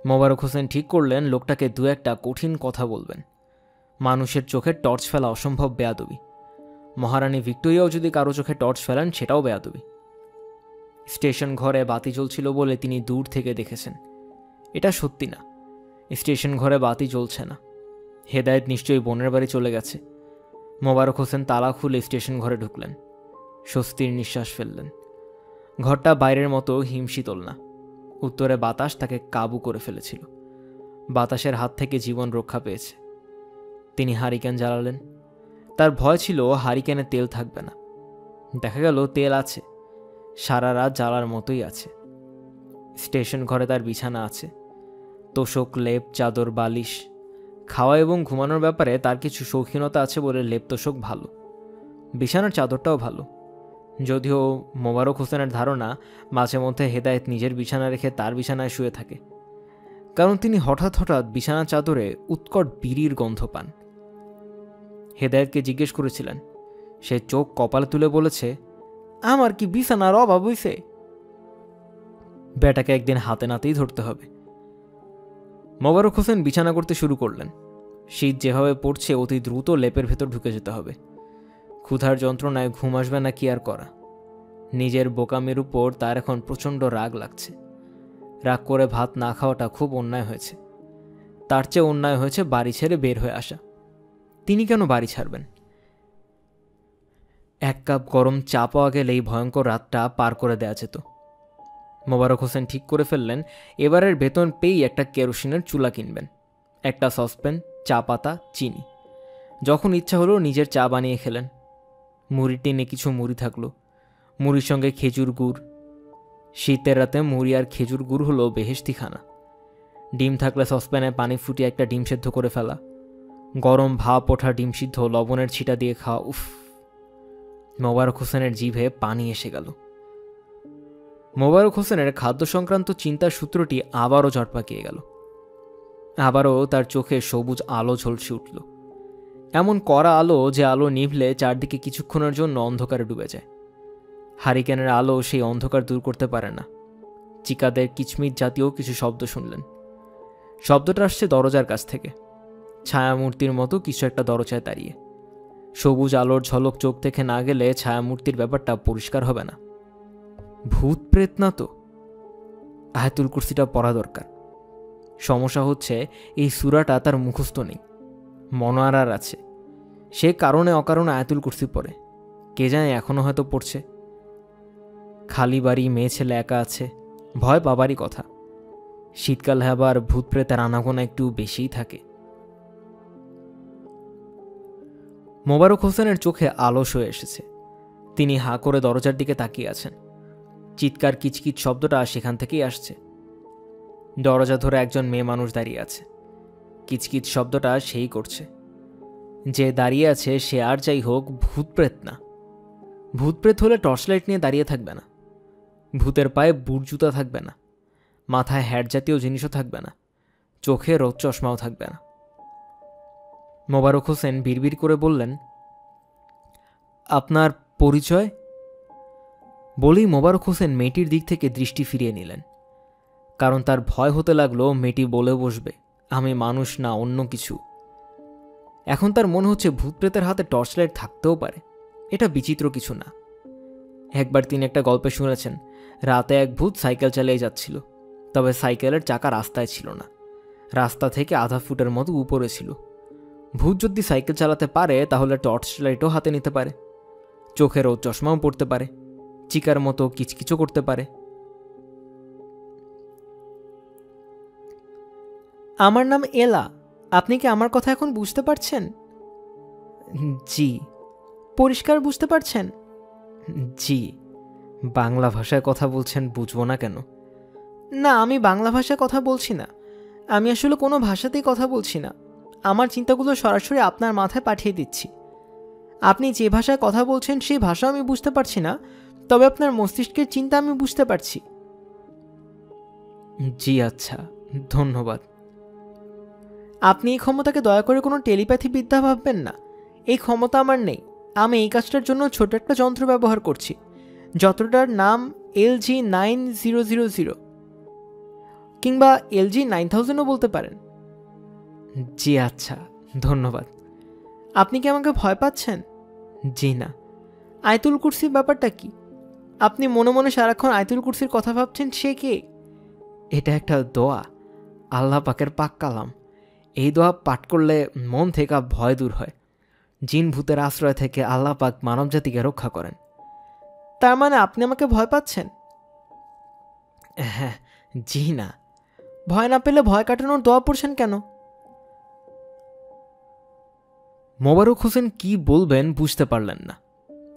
মোবারক হোসেন ঠিক করলেন লোকটাকে দু একটা কঠিন কথা বলবেন। মানুষের চোখে টর্চ ফেলা অসম্ভব বেয়াদবি। মহারানী ভিক্টোরিয়াও যদি কারো চোখে টর্চ ফেলেন সেটাও বেয়াদবি। স্টেশন ঘরে বাতি জ্বলছিল বলে তিনি দূর থেকে দেখেছেন। এটা সত্যি না, স্টেশন ঘরে বাতি জ্বলছে না। হেদায়েত নিশ্চয়ই বোনের বাড়ি চলে গেছে। মোবারক হোসেন তালা খুলে স্টেশন ঘরে ঢুকলেন। স্বস্তির নিঃশ্বাস ফেললেন। ঘরটা বাইরের মতো হিমশীতল না। উত্তরে বাতাস তাকে কাবু করে ফেলেছিল। বাতাসের হাত থেকে জীবন রক্ষা পেয়েছে। তিনি হারিকেন জ্বালালেন। তার ভয় ছিল হারিকেনে তেল থাকবে না। দেখা গেল তেল আছে, সারা রাত জ্বালার মতোই আছে। স্টেশন ঘরে তার বিছানা আছে, তোষক, লেপ, চাদর, বালিশ। খাওয়া এবং ঘুমানোর ব্যাপারে তার কিছু শৌখিনতা আছে বলে লেপ তোষক ভালো, বিছানার চাদরটাও ভালো। যদিও মোবারক হোসেনের ধারণা মাঝে মধ্যে হেদায়েত নিজের বিছানা রেখে তার বিছানায় শুয়ে থাকে, কারণ তিনি হঠাৎ হঠাৎ বিছানার চাদরে উৎকট বিড়ির গন্ধ পান। হেদায়েতকে জিজ্ঞেস করেছিলেন, সে চোখ কপালে তুলে বলেছে, আমার কি বিছানার অভাব হইছে? বেটাকে একদিন হাতে নাতেই ধরতে হবে। মোবারক হোসেন বিছানা করতে শুরু করলেন। শীত যেভাবে পড়ছে অতি দ্রুত লেপের ভেতর ঢুকে যেতে হবে। ক্ষুধার যন্ত্রণায় ঘুম আসবে না কি আর করা। নিজের বোকামির উপর তার এখন প্রচণ্ড রাগ লাগছে। রাগ করে ভাত না খাওয়াটা খুব অন্যায় হয়েছে। তার চেয়ে অন্যায় হয়েছে বাড়ি ছেড়ে বের হয়ে আসা। তিনি কেন বাড়ি ছাড়বেন? 1 কাপ গরম চা পাওয়া গেলেই ভয়ঙ্কর রাতটা পার করে দেওয়া যেত। মোবারক হোসেন ঠিক করে ফেললেন এবারের বেতন পেয়েই একটা কেরোসিনের চুলা কিনবেন, একটা সসপ্যান, চা পাতা, চিনি। যখন ইচ্ছা হলো নিজের চা বানিয়ে খেলেন। মুড়ির টিনে কিছু মুড়ি থাকলো, মুড়ির সঙ্গে খেজুর গুড়। শীতের রাতে মুড়ি আর খেজুর গুড় হলো বেহেশতি খানা। ডিম থাকলে সসপ্যানে পানি ফুটিয়ে একটা ডিম সেদ্ধ করে ফেলা, গরম ভাপ ওঠা ডিম সিদ্ধ লবণের ছিটা দিয়ে খাওয়া। উফ! মোবারক হোসেনের জিভে পানি এসে গেল। মোবারক হোসেনের খাদ্য সংক্রান্ত চিন্তার সূত্রটি আবারও জট পাকিয়ে গেল। আবারও তার চোখে সবুজ আলো ঝলসে উঠল, এমন কড়া আলো যে আলো নিভলে চারদিকে কিছুক্ষণের জন্য অন্ধকারে ডুবে যায়। হারিকেনের আলো সেই অন্ধকার দূর করতে পারে না। চিকাদের কিচমিচ জাতীয় কিছু শব্দ শুনলেন। শব্দটা আসছে দরজার কাছ থেকে। ছায়ামূর্তির মতো কিছু একটা দরজায় দাঁড়িয়ে। সবুজ আলোর ঝলক চোখ থেকে না গেলে ছায়ামূর্তির ব্যাপারটা পরিষ্কার হবে না। ভূত প্রেত না তো? আয়াতুল কুরসিটা পড়া দরকার। সমস্যা হচ্ছে এই সূরাটা তার মুখস্থ নেই, মনোয়ারার আছে। সে কারণে অকারণে আয়াতুল কুরসি পড়ে, কে জানে এখনো হয়তো পড়ছে। খালি বাড়ি, মেয়ে ছেলে একা আছে, ভয় পাবারই কথা। শীতকাল আবার ভূত প্রেতের আনাগোনা একটু বেশিই থাকে। মোবারক হোসেনের চোখে আলস হয়ে এসেছে। তিনি হাঁ করে দরজার দিকে তাকিয়ে আছেন। চিৎকার কিচকিচ শব্দটা সেখান থেকেই আসছে। দরজা ধরে একজন মেয়ে মানুষ দাঁড়িয়ে আছে। কিচকিচ শব্দটা সেই করছে। যে দাঁড়িয়ে আছে সে আর যাই হোক ভূতপ্রেত না। ভূতপ্রেত হলে টর্চলাইট নিয়ে দাঁড়িয়ে থাকবে না, ভূতের পায়ে বুট জুতা থাকবে না, মাথায় হ্যাট জাতীয় জিনিসও থাকবে না, চোখে রোদ চশমাও থাকবে না। মোবারক হোসেন বিড়বিড় করে বললেন, আপনার পরিচয়? বলেই মোবারক হোসেন মেয়েটির দিক থেকে দৃষ্টি ফিরিয়ে নিলেন, কারণ তার ভয় হতে লাগলো মেয়েটি বলে বসবে আমি মানুষ না অন্য কিছু। এখন তার মনে হচ্ছে ভূত প্রেতের হাতে টর্চ লাইট থাকতেও পারে, এটা বিচিত্র কিছু না। একবার তিনি একটা গল্পে শুনেছেন, রাতে এক ভূত সাইকেল চালিয়ে যাচ্ছিল, তবে সাইকেলের চাকা রাস্তায় ছিল না, রাস্তা থেকে আধা ফুটের মতো উপরে ছিল। ভূত যদি সাইকেল চালাতে পারে তাহলে টর্চ লাইটও হাতে নিতে পারে, চোখেরও চশমাও পড়তে পারে, চিকার মতো কিচকিচও করতে পারে। আমার নাম এলা, আপনি কি আমার কথা এখন বুঝতে পারছেন? জি। পরিষ্কার বুঝতে পারছেন? জি। বাংলা ভাষায় কথা বলছেন, বুঝবো না কেন? না, আমি বাংলা ভাষায় কথা বলছি না, আমি আসলে কোনো ভাষাতেই কথা বলছি না। আমার চিন্তাগুলো সরাসরি আপনার মাথায় পাঠিয়ে দিচ্ছি। আপনি যে ভাষায় কথা বলছেন সেই ভাষা আমি বুঝতে পারছি না, তবে আপনার মস্তিষ্কের চিন্তা আমি বুঝতে পারছি। জি আচ্ছা, ধন্যবাদ। আপনি এই ক্ষমতাকে দয়া করে কোনো টেলিপ্যাথি বিদ্যা ভাববেন না, এই ক্ষমতা আমার নেই। আমি এই কাজটার জন্য ছোট একটা যন্ত্র ব্যবহার করছি, যন্ত্রটার নাম LG9000, কিংবা LG9000ও বলতে পারেন। জি আচ্ছা, ধন্যবাদ। আপনি কি আমাকে ভয় পাচ্ছেন? জি না। আয়াতুল কুরসির ব্যাপারটা কি? আপনি মনে মনে সারাক্ষণ আয়াতুল কুরসির কথা ভাবছেন, সে কে? এটা একটা দোয়া, আল্লাহ পাকের পাক কালাম। এই দোয়া পাঠ করলে মন থেকে ভয় দূর হয়, জিন ভূতের আশ্রয় থেকে আল্লাহ পাক মানবজাতিকে রক্ষা করেন। তার মানে আপনি আমাকে ভয় পাচ্ছেন? হ্যাঁ। জি না। ভয় না পেলে ভয় কাটানোর দোয়া পড়ছেন কেন? মোবারক হোসেন কি বলবেন বুঝতে পারলেন না।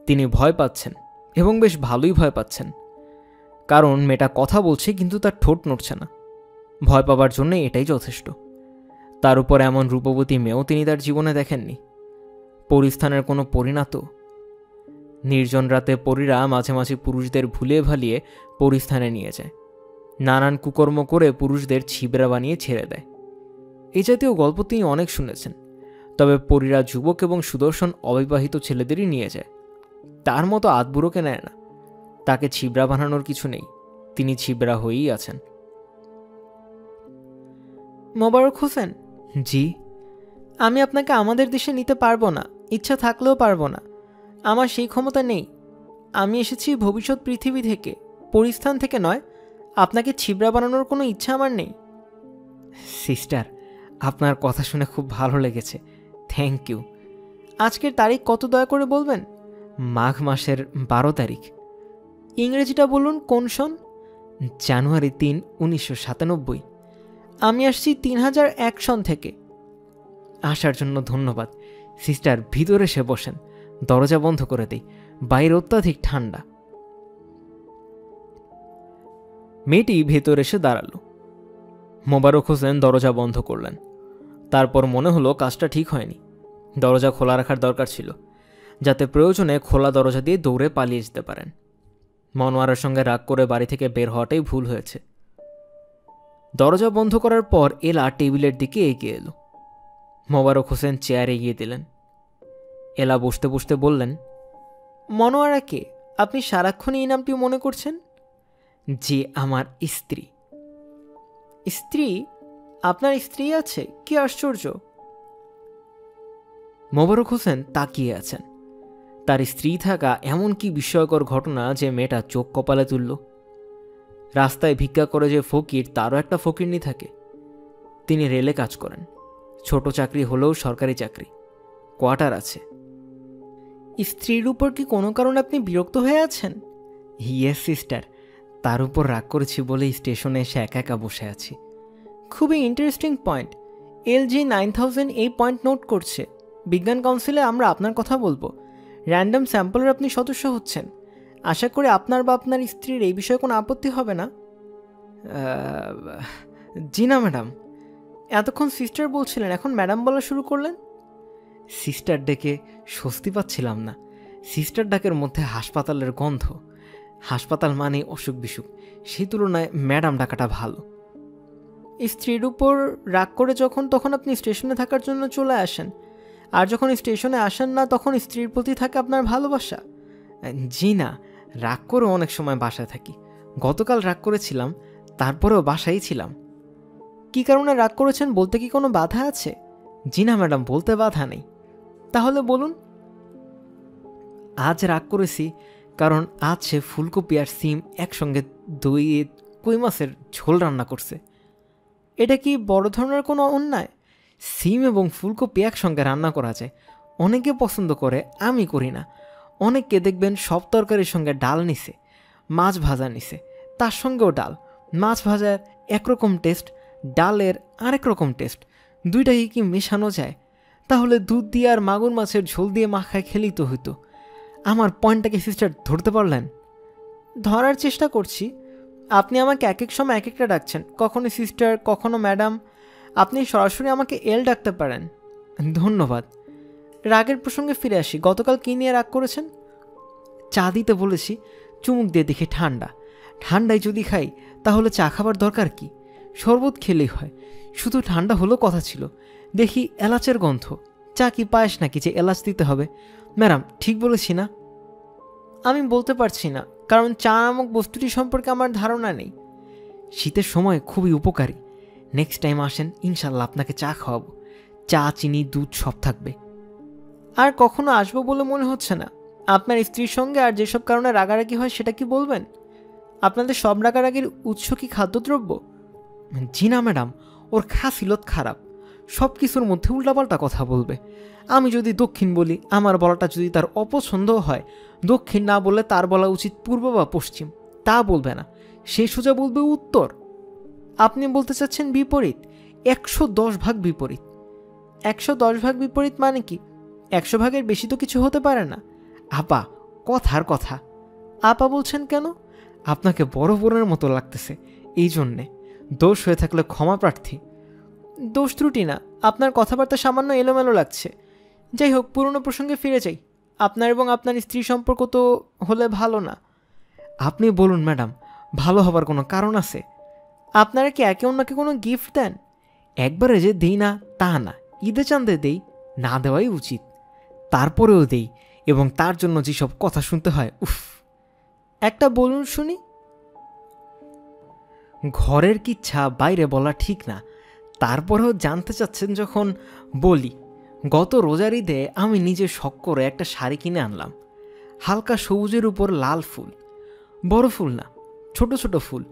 তিনি ভয় পাচ্ছেন, এবং বেশ ভালোই ভয় পাচ্ছেন, কারণ মেয়েটা কথা বলছে কিন্তু তার ঠোঁট নড়ছে না। ভয় পাবার জন্য এটাই যথেষ্ট। তার উপর এমন রূপবতী মেয়েও তিনি তার জীবনে দেখেননি। পরিস্থানের কোনো পরিণাত। নির্জন রাতে পরীরা মাঝে মাঝে পুরুষদের ভুলিয়ে ভালিয়ে পরিস্থানে নিয়ে যায়, নানান কুকর্ম করে পুরুষদের ছিবড়া বানিয়ে ছেড়ে দেয়। এই জাতীয় গল্প তিনি অনেক শুনেছেন, তবে পরীরা যুবক এবং সুদর্শন অবিবাহিত ছেলেদেরই নিয়ে যায়, তার মতো আধবুড়োকে নেয় না। তাকে ছিবড়া বানানোর কিছু নেই, তিনি ছিবড়া হয়েই আছেন। মোবারক হোসেন। জি। আমি আপনাকে আমাদের দেশে নিতে পারবো না, ইচ্ছা থাকলেও পারবো না, আমার সেই ক্ষমতা নেই। আমি এসেছি ভবিষ্যৎ পৃথিবী থেকে, পরিস্থান থেকে নয়। আপনাকে ছিবড়া বানানোর কোনো ইচ্ছা আমার নেই। সিস্টার, আপনার কথা শুনে খুব ভালো লেগেছে, থ্যাংক ইউ। আজকের তারিখ কত দয়া করে বলবেন? মাঘ মাসের 12 তারিখ। ইংরেজিটা বলুন, কোন সন? জানুয়ারি 3, 1997। আমি আসছি 3001 সন থেকে। আসার জন্য ধন্যবাদ। সিস্টার, ভিতরে এসে বসেন, দরজা বন্ধ করে দেই, বাইরে অত্যাধিক ঠান্ডা। মেয়েটি ভেতরে এসে দাঁড়ালো। মোবারক হোসেন দরজা বন্ধ করলেন। তারপর মনে হলো কাজটা ঠিক হয়নি, দরজা খোলা রাখার দরকার ছিল, যাতে প্রয়োজনে খোলা দরজা দিয়ে দৌড়ে পালিয়ে যেতে পারেন। মনোয়ারের সঙ্গে রাগ করে বাড়ি থেকে বের হওয়াটাই ভুল হয়েছে। দরজা বন্ধ করার পর এলা টেবিলের দিকে এগিয়ে এলো। মোবারক হোসেন চেয়ারে এগিয়ে দিলেন। এলা বসতে বসতে বললেন, মনোয়ারা কে? আপনি সারাক্ষণ এই নামটি মনে করছেন? জি, আমার স্ত্রী। স্ত্রী? আপনার স্ত্রী আছে? কি আশ্চর্য! মোবারক হোসেন তাকিয়ে আছেন। তার স্ত্রী থাকা এমন কি বিস্ময়কর ঘটনা যে মেয়েটা চোখ কপালে তুলল। রাস্তায় ভিক্ষা করে যে ফকির, তারও একটা ফকিরনি থাকে। তিনি রেলে কাজ করেন, ছোট চাকরি হলেও সরকারি চাকরি, কোয়ার্টার আছে। স্ত্রীর উপর কি কোনো কারণে আপনি বিরক্ত হয়ে আছেন? ইয়েস সিস্টার, তার উপর রাগ করেছি বলে স্টেশনে এসে একা একা বসে আছি। খুবই ইন্টারেস্টিং পয়েন্ট। LG9000 এই পয়েন্ট নোট করছে। বিজ্ঞান কাউন্সিলে আমরা আপনার কথা বলবো। র্যান্ডম স্যাম্পলের আপনি সদস্য হচ্ছেন। আশা করি আপনার বা আপনার স্ত্রীর এই বিষয়ে কোনো আপত্তি হবে না। জি না ম্যাডাম। এতক্ষণ সিস্টার বলছিলেন, এখন ম্যাডাম বলা শুরু করলেন। সিস্টার ডেকে স্বস্তি পাচ্ছিলাম না। সিস্টার ডাকের মধ্যে হাসপাতালের গন্ধ। হাসপাতাল মানে অসুখ বিসুখ, সেই তুলনায় ম্যাডাম ডাকাটা ভালো। স্ত্রীর উপর রাগ করে তখন আপনি স্টেশনে থাকার জন্য চলে আসেন, আর যখন স্টেশনে আসেন না তখন স্ত্রীর প্রতি থাকে আপনার ভালোবাসা। জি না, রাগ করে অনেক সময় বাসায় থাকি। গতকাল রাগ করেছিলাম, তারপরেও বাসায় ছিলাম। কি কারণে রাগ করেছেন বলতে কি কোনো বাধা আছে? জি না ম্যাডাম, বলতে বাধা নেই। তাহলে বলুন। আজ রাগ করেছি কারণ আজ সে ফুলকপি আর সিম একসঙ্গে দই কই মাছের ঝোল রান্না করছে। এটা কি বড় ধরনের কোনো অন্যায়? সিম এবং ফুলকপি একসঙ্গে রান্না করা যায়, অনেকে পছন্দ করে, আমি করি না। অনেককে দেখবেন সব তরকারির সঙ্গে ডাল নিছে, মাছ ভাজা নিছে, তার সঙ্গেও ডাল। মাছ ভাজার একরকম টেস্ট, ডালের আরেক রকম টেস্ট, দুইটাকে কি মেশানো যায়? তাহলে দুধ দিয়ে আর মাগুর মাছের ঝোল দিয়ে মাখায় খেলেই তো হইতো। আমার পয়েন্টটাকে সিস্টার ধরতে পারলেন? ধরার চেষ্টা করছি। আপনি আমাকে এক এক সময় এক একটা ডাকছেন, কখনো সিস্টার, কখনো ম্যাডাম। আপনি সরাসরি আমাকে এল ডাকতে পারেন। ধন্যবাদ। রাগের প্রসঙ্গে ফিরে আসি। গতকাল কী নিয়ে রাগ করেছেন? চা দিতে বলেছি, চুমুক দিয়ে দেখি ঠান্ডা। ঠান্ডায় যদি খাই তাহলে চা খাবার দরকার কি? শরবত খেলেই হয়। শুধু ঠান্ডা হলেও কথা ছিল। দেখি এলাচের গন্ধ। চা কি পায়েস নাকি যে এলাচ দিতে হবে? ম্যাডাম ঠিক বলেছি না? আমি বলতে পারছি না, কারণ চা নামক বস্তুটি সম্পর্কে আমার ধারণা নেই। শীতের সময় খুবই উপকারী। নেক্সট টাইম আসেন, ইনশাল্লাহ আপনাকে চা খাওয়াবো। চা, চিনি, দুধ সব থাকবে। আর কখনো আসবো বলে মনে হচ্ছে না। আপনার স্ত্রীর সঙ্গে আর যেসব কারণে রাগারাগি হয় সেটা কি বলবেন? আপনাদের সব রাগারাগির উৎস কি খাদ্যদ্রব্য? জি না ম্যাডাম, ওর খাসিলত খারাপ, সব কিছুর মধ্যে উল্টাপাল্টা কথা বলবে। আমি যদি দক্ষিণ বলি, আমার বলাটা যদি তার অপছন্দ হয়, দক্ষিণ না বলে তার বলা উচিত পূর্ব বা পশ্চিম, তা বলবে না, সে সোজা বলবে উত্তর। আপনি বলতে চাচ্ছেন বিপরীত? 110 ভাগ বিপরীত। 110 ভাগ বিপরীত মানে কি? 100 ভাগের বেশি তো কিছু হতে পারে না। আপা, কথার কথা। আপা বলছেন কেন? আপনাকে বড় বোনের মতো লাগতেছে, এই জন্যে। দোষ হয়ে থাকলে ক্ষমা প্রার্থী। দোষ ত্রুটি না, আপনার কথাবার্তা সামান্য এলোমেলো লাগছে। যাই হোক, পুরনো প্রসঙ্গে ফিরে যাই। আপনার এবং আপনার স্ত্রী সম্পর্ক তো হলে ভালো না। আপনি বলুন ম্যাডাম, ভালো হবার কোনো কারণ আছে? আপনারা কি একে অন্যকে কোনো গিফট দেন? একবারে যে দেই না তা না, ঈদে চাঁদে দেই, না দেওয়াই উচিত। তারপরেও দেই, এবং তার জন্য যেসব কথা শুনতে হয়, উফ। একটা বলুন শুনি। ঘরের কিচ্ছা বাইরে বলা ঠিক না, তারপরেও জানতে চাচ্ছেন যখন, বলি। গত রোজার ঈদে আমি নিজে শখ করে একটা শাড়ি কিনে আনলাম। হালকা সবুজের উপর লাল ফুল, বড় ফুল না, ছোট ছোট ফুল।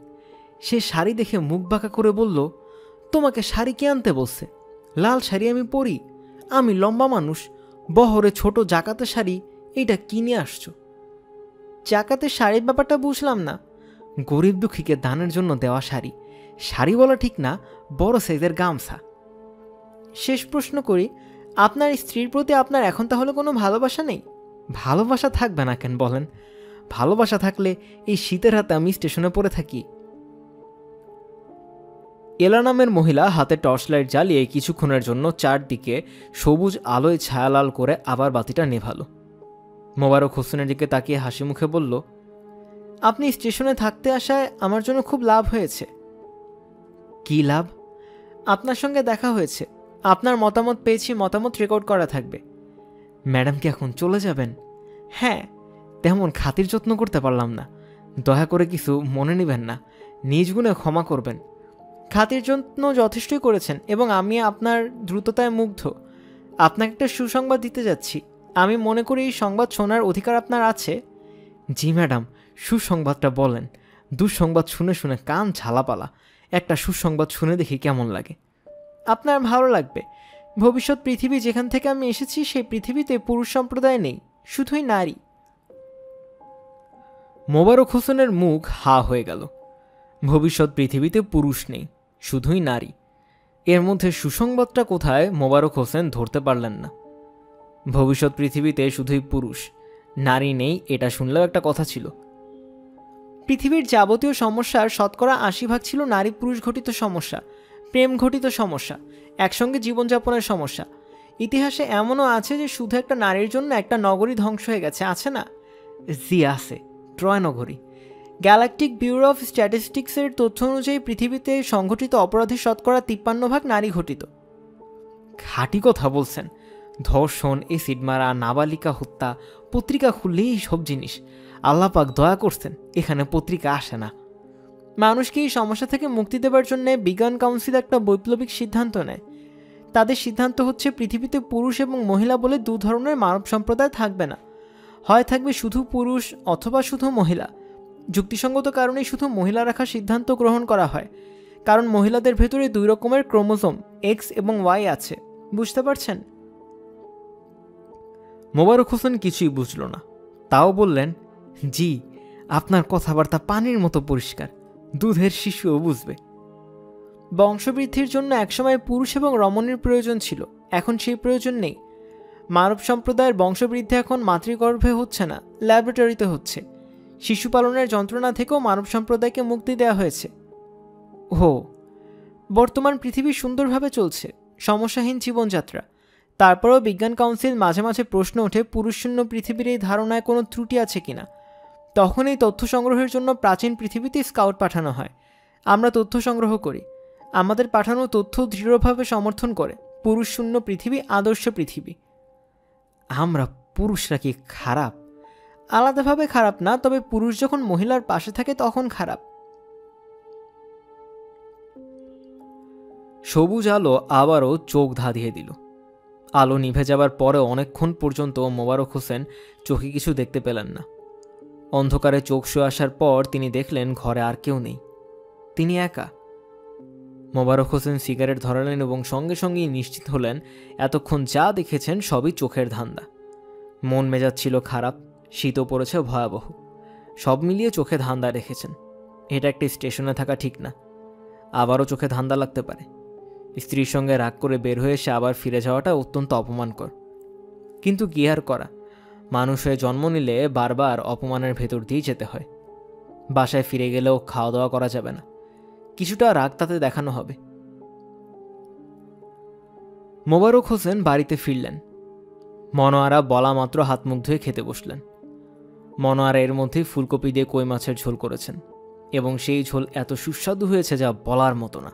সে শাড়ি দেখে মুখ বাঁকা করে বলল, তোমাকে শাড়ি কে আনতে বলছে? লাল শাড়ি আমি পরি, আমি লম্বা মানুষ, বহরে ছোট জাকাতে শাড়ি, এইটা কিনে আসছো? জাকাতের শাড়ির ব্যাপারটা বুঝলাম না। গরিব দুঃখীকে দানের জন্য দেওয়া শাড়ি। শাড়ি বলা ঠিক না, বড় সাইজের গামছা। শেষ প্রশ্ন করি, আপনার স্ত্রীর প্রতি আপনার এখন তাহলে কোনো ভালোবাসা নেই? ভালোবাসা থাকবে না কেন বলেন? ভালোবাসা থাকলে এই শীতের রাতে আমি স্টেশনে পড়ে থাকি। এলা নামের মহিলা হাতে টর্চ লাইট জ্বালিয়ে কিছুক্ষণের জন্য চারদিকে সবুজ আলোয় ছায়ালাল করে আবার বাতিটা নেভালো। মোবারক হোসেনের দিকে তাকিয়ে হাসি মুখে বলল, আপনি স্টেশনে থাকতে আসায় আমার জন্য খুব লাভ হয়েছে। কি লাভ? আপনার সঙ্গে দেখা হয়েছে, আপনার মতামত পেয়েছি, মতামত রেকর্ড করা থাকবে। ম্যাডাম কি এখন চলে যাবেন? হ্যাঁ, তেমন খাতির যত্ন করতে পারলাম না, দয়া করে কিছু মনে নেবেন না, নিজ গুণে ক্ষমা করবেন। খাতির যত্ন যথেষ্টই করেছেন, এবং আমি আপনার দ্রুততায় মুগ্ধ। আপনাকে একটা সুসংবাদ দিতে যাচ্ছি। আমি মনে করি এই সংবাদ শোনার অধিকার আপনার আছে। জি ম্যাডাম, সুসংবাদটা বলেন। দুঃসংবাদ শুনে শুনে কান ঝালাপালা, একটা সুসংবাদ শুনে দেখি কেমন লাগে। আপনার ভালো লাগবে। ভবিষ্যৎ পৃথিবী যেখান থেকে আমি এসেছি সেই পৃথিবীতে পুরুষ সম্প্রদায় নেই, শুধুই নারী। মোবারক হোসেনের মুখ হা হয়ে গেল। ভবিষ্যৎ পৃথিবীতে পুরুষ নেই, শুধুই নারী। এর মধ্যে সুসংবাদটা কোথায় মোবারক হোসেন ধরতে পারলেন না। ভবিষ্যৎ পৃথিবীতে শুধুই পুরুষ, নারী নেই, এটা শুনলেও একটা কথা ছিল। পৃথিবীর যাবতীয় সমস্যার 80% ছিল নারী পুরুষ ঘটিত সমস্যা, প্রেম ঘটিত সমস্যা, একসঙ্গে জীবনযাপনের সমস্যা। ইতিহাসে এমনও আছে যে শুধু একটা নারীর জন্য একটা নগরী ধ্বংস হয়ে গেছে, আছে না? জি আছে, ট্রয় নগরী। গ্যালাকটিক ব্যুরো অফ স্ট্যাটিস্টিক্সের তথ্য অনুযায়ী পৃথিবীতে সংঘটিত অপরাধের 53% নারী ঘটিত। খাঁটি কথা বলছেন। ধর্ষণ, এসিড মারা, নাবালিকা হত্যা, পত্রিকা খুললেই সব জিনিস। আল্লাপাক দয়া করছেন, এখানে পত্রিকা আসে না। মানুষকে এই সমস্যা থেকে মুক্তি দেবার জন্য বিজ্ঞান কাউন্সিল একটা বৈপ্লবিক সিদ্ধান্ত নেয়। তাদের সিদ্ধান্ত হচ্ছে পৃথিবীতে পুরুষ এবং মহিলা বলে দু ধরনের মানব সম্প্রদায় থাকবে না, হয় থাকবে শুধু পুরুষ অথবা শুধু মহিলা। যুক্তিসঙ্গত কারণেই শুধু মহিলা রাখার সিদ্ধান্ত গ্রহণ করা হয়, কারণ মহিলাদের ভেতরে 2 রকমের ক্রোমোজোম এক্স এবং ওয়াই আছে। বুঝতে পারছেন? মোবারক হোসেন কিছুই বুঝল না, তাও বললেন, জি, আপনার কথাবার্তা পানির মতো পরিষ্কার, দুধের শিশুও বুঝবে। বংশবৃদ্ধির জন্য একসময় পুরুষ এবং রমণীর প্রয়োজন ছিল, এখন সেই প্রয়োজন নেই। মানব সম্প্রদায়ের বংশবৃদ্ধি এখন মাতৃগর্ভে হচ্ছে না, ল্যাবরেটরিতে হচ্ছে। শিশু পালনের যন্ত্রণা থেকেও মানব সম্প্রদায়কে মুক্তি দেওয়া হয়েছে। ও, বর্তমান পৃথিবী সুন্দরভাবে চলছে, সমস্যাহীন জীবনযাত্রা। তারপরেও বিজ্ঞান কাউন্সিল মাঝে মাঝে প্রশ্ন ওঠে পুরুষশূন্য পৃথিবীর এই ধারণায় কোনো ত্রুটি আছে কিনা। তখন এই তথ্য সংগ্রহের জন্য প্রাচীন পৃথিবীতে স্কাউট পাঠানো হয়। আমরা তথ্য সংগ্রহ করি। আমাদের পাঠানো তথ্য দৃঢ়ভাবে সমর্থন করে পুরুষশূন্য পৃথিবী আদর্শ পৃথিবী। আমরা পুরুষরা কি খারাপ? আলাদাভাবে খারাপ না, তবে পুরুষ যখন মহিলার পাশে থাকে তখন খারাপ। সবুজ আলো আবারও চোখ ধাঁধিয়ে দিল। আলো নিভে যাবার পরে অনেকক্ষণ পর্যন্ত মোবারক হোসেন চোখে কিছু দেখতে পেলেন না। অন্ধকারে চোখ শুয়ে আসার পর তিনি দেখলেন ঘরে আর কেউ নেই, তিনি একা। মোবারক হোসেন সিগারেট ধরালেন এবং সঙ্গে সঙ্গেই নিশ্চিত হলেন এতক্ষণ যা দেখেছেন সবই চোখের ধান্দা। মন মেজাজ ছিল খারাপ, শীতও পড়েছে ভয়াবহ, সব মিলিয়ে চোখে ধান্দা রেখেছেন। এটা একটি স্টেশনে থাকা ঠিক না, আবারও চোখে ধান্দা লাগতে পারে। স্ত্রীর সঙ্গে রাগ করে বের হয়ে এসে আবার ফিরে যাওয়াটা অত্যন্ত অপমানকর, কিন্তু কি আর করা, মানুষ হয়ে জন্ম নিলে বারবার অপমানের ভেতর দিয়ে যেতে হয়। বাসায় ফিরে গেলেও খাওয়া দাওয়া করা যাবে না, কিছুটা রাগ তাতে দেখানো হবে। মোবারক হোসেন বাড়িতে ফিরলেন। মনোয়ারা বলা মাত্র হাত মুখ ধুয়ে খেতে বসলেন। মনোয়ারা এর মধ্যেই ফুলকপি দিয়ে কই মাছের ঝোল করেছেন এবং সেই ঝোল এত সুস্বাদু হয়েছে যা বলার মতো না।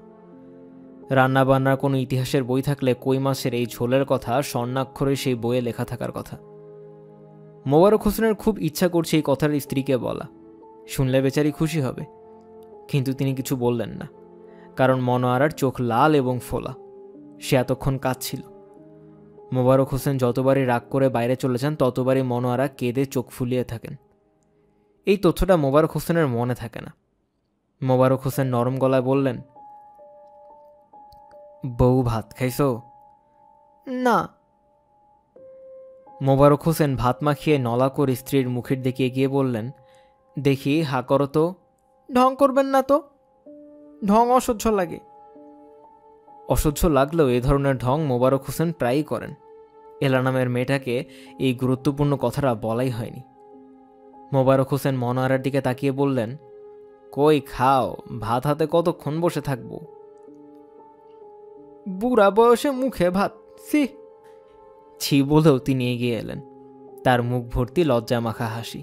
রান্নাবান্নার কোনো ইতিহাসের বই থাকলে কই মাছের এই ঝোলের কথা স্বর্ণাক্ষরে সেই বইয়ে লেখা থাকার কথা। মোবারক হোসেনের খুব ইচ্ছা করছে এই কথার স্ত্রীকে বলা, শুনলে বেচারি খুশি হবে, কিন্তু তিনি কিছু বললেন না, কারণ মনোয়ারার চোখ লাল এবং ফোলা। সে এতক্ষণ কাঁদছিল। মোবারক হোসেন যতবারই রাগ করে বাইরে চলে যান ততবারই মনোয়ারা কেঁদে চোখ ফুলিয়ে থাকেন। এই তথ্যটা মোবারক হোসেনের মনে থাকে না। মোবারক হোসেন নরম গলায় বললেন, বউ ভাত খাইছো? না। মোবারক হোসেন ভাত মাখিয়ে নলা করে স্ত্রীর মুখের দিকে এগিয়ে বললেন, দেখি হা করো তো। ঢং করবেন না তো, ঢং অসহ্য লাগে। অসহ্য লাগলেও এ ধরনের ঢং মোবারক হোসেন প্রায়ই করেন। এলা নামের মেয়েটাকে এই গুরুত্বপূর্ণ কথাটা বলাই হয়নি। মোবারক হোসেন মনোয়ারার দিকে তাকিয়ে বললেন, কই খাও, ভাত হাতে কতক্ষণ বসে থাকবো? বুড়া বয়সে মুখে ভাত, ছি বলেও তিনি এগিয়ে এলেন, তার মুখ ভর্তি লজ্জা মাখা হাসি।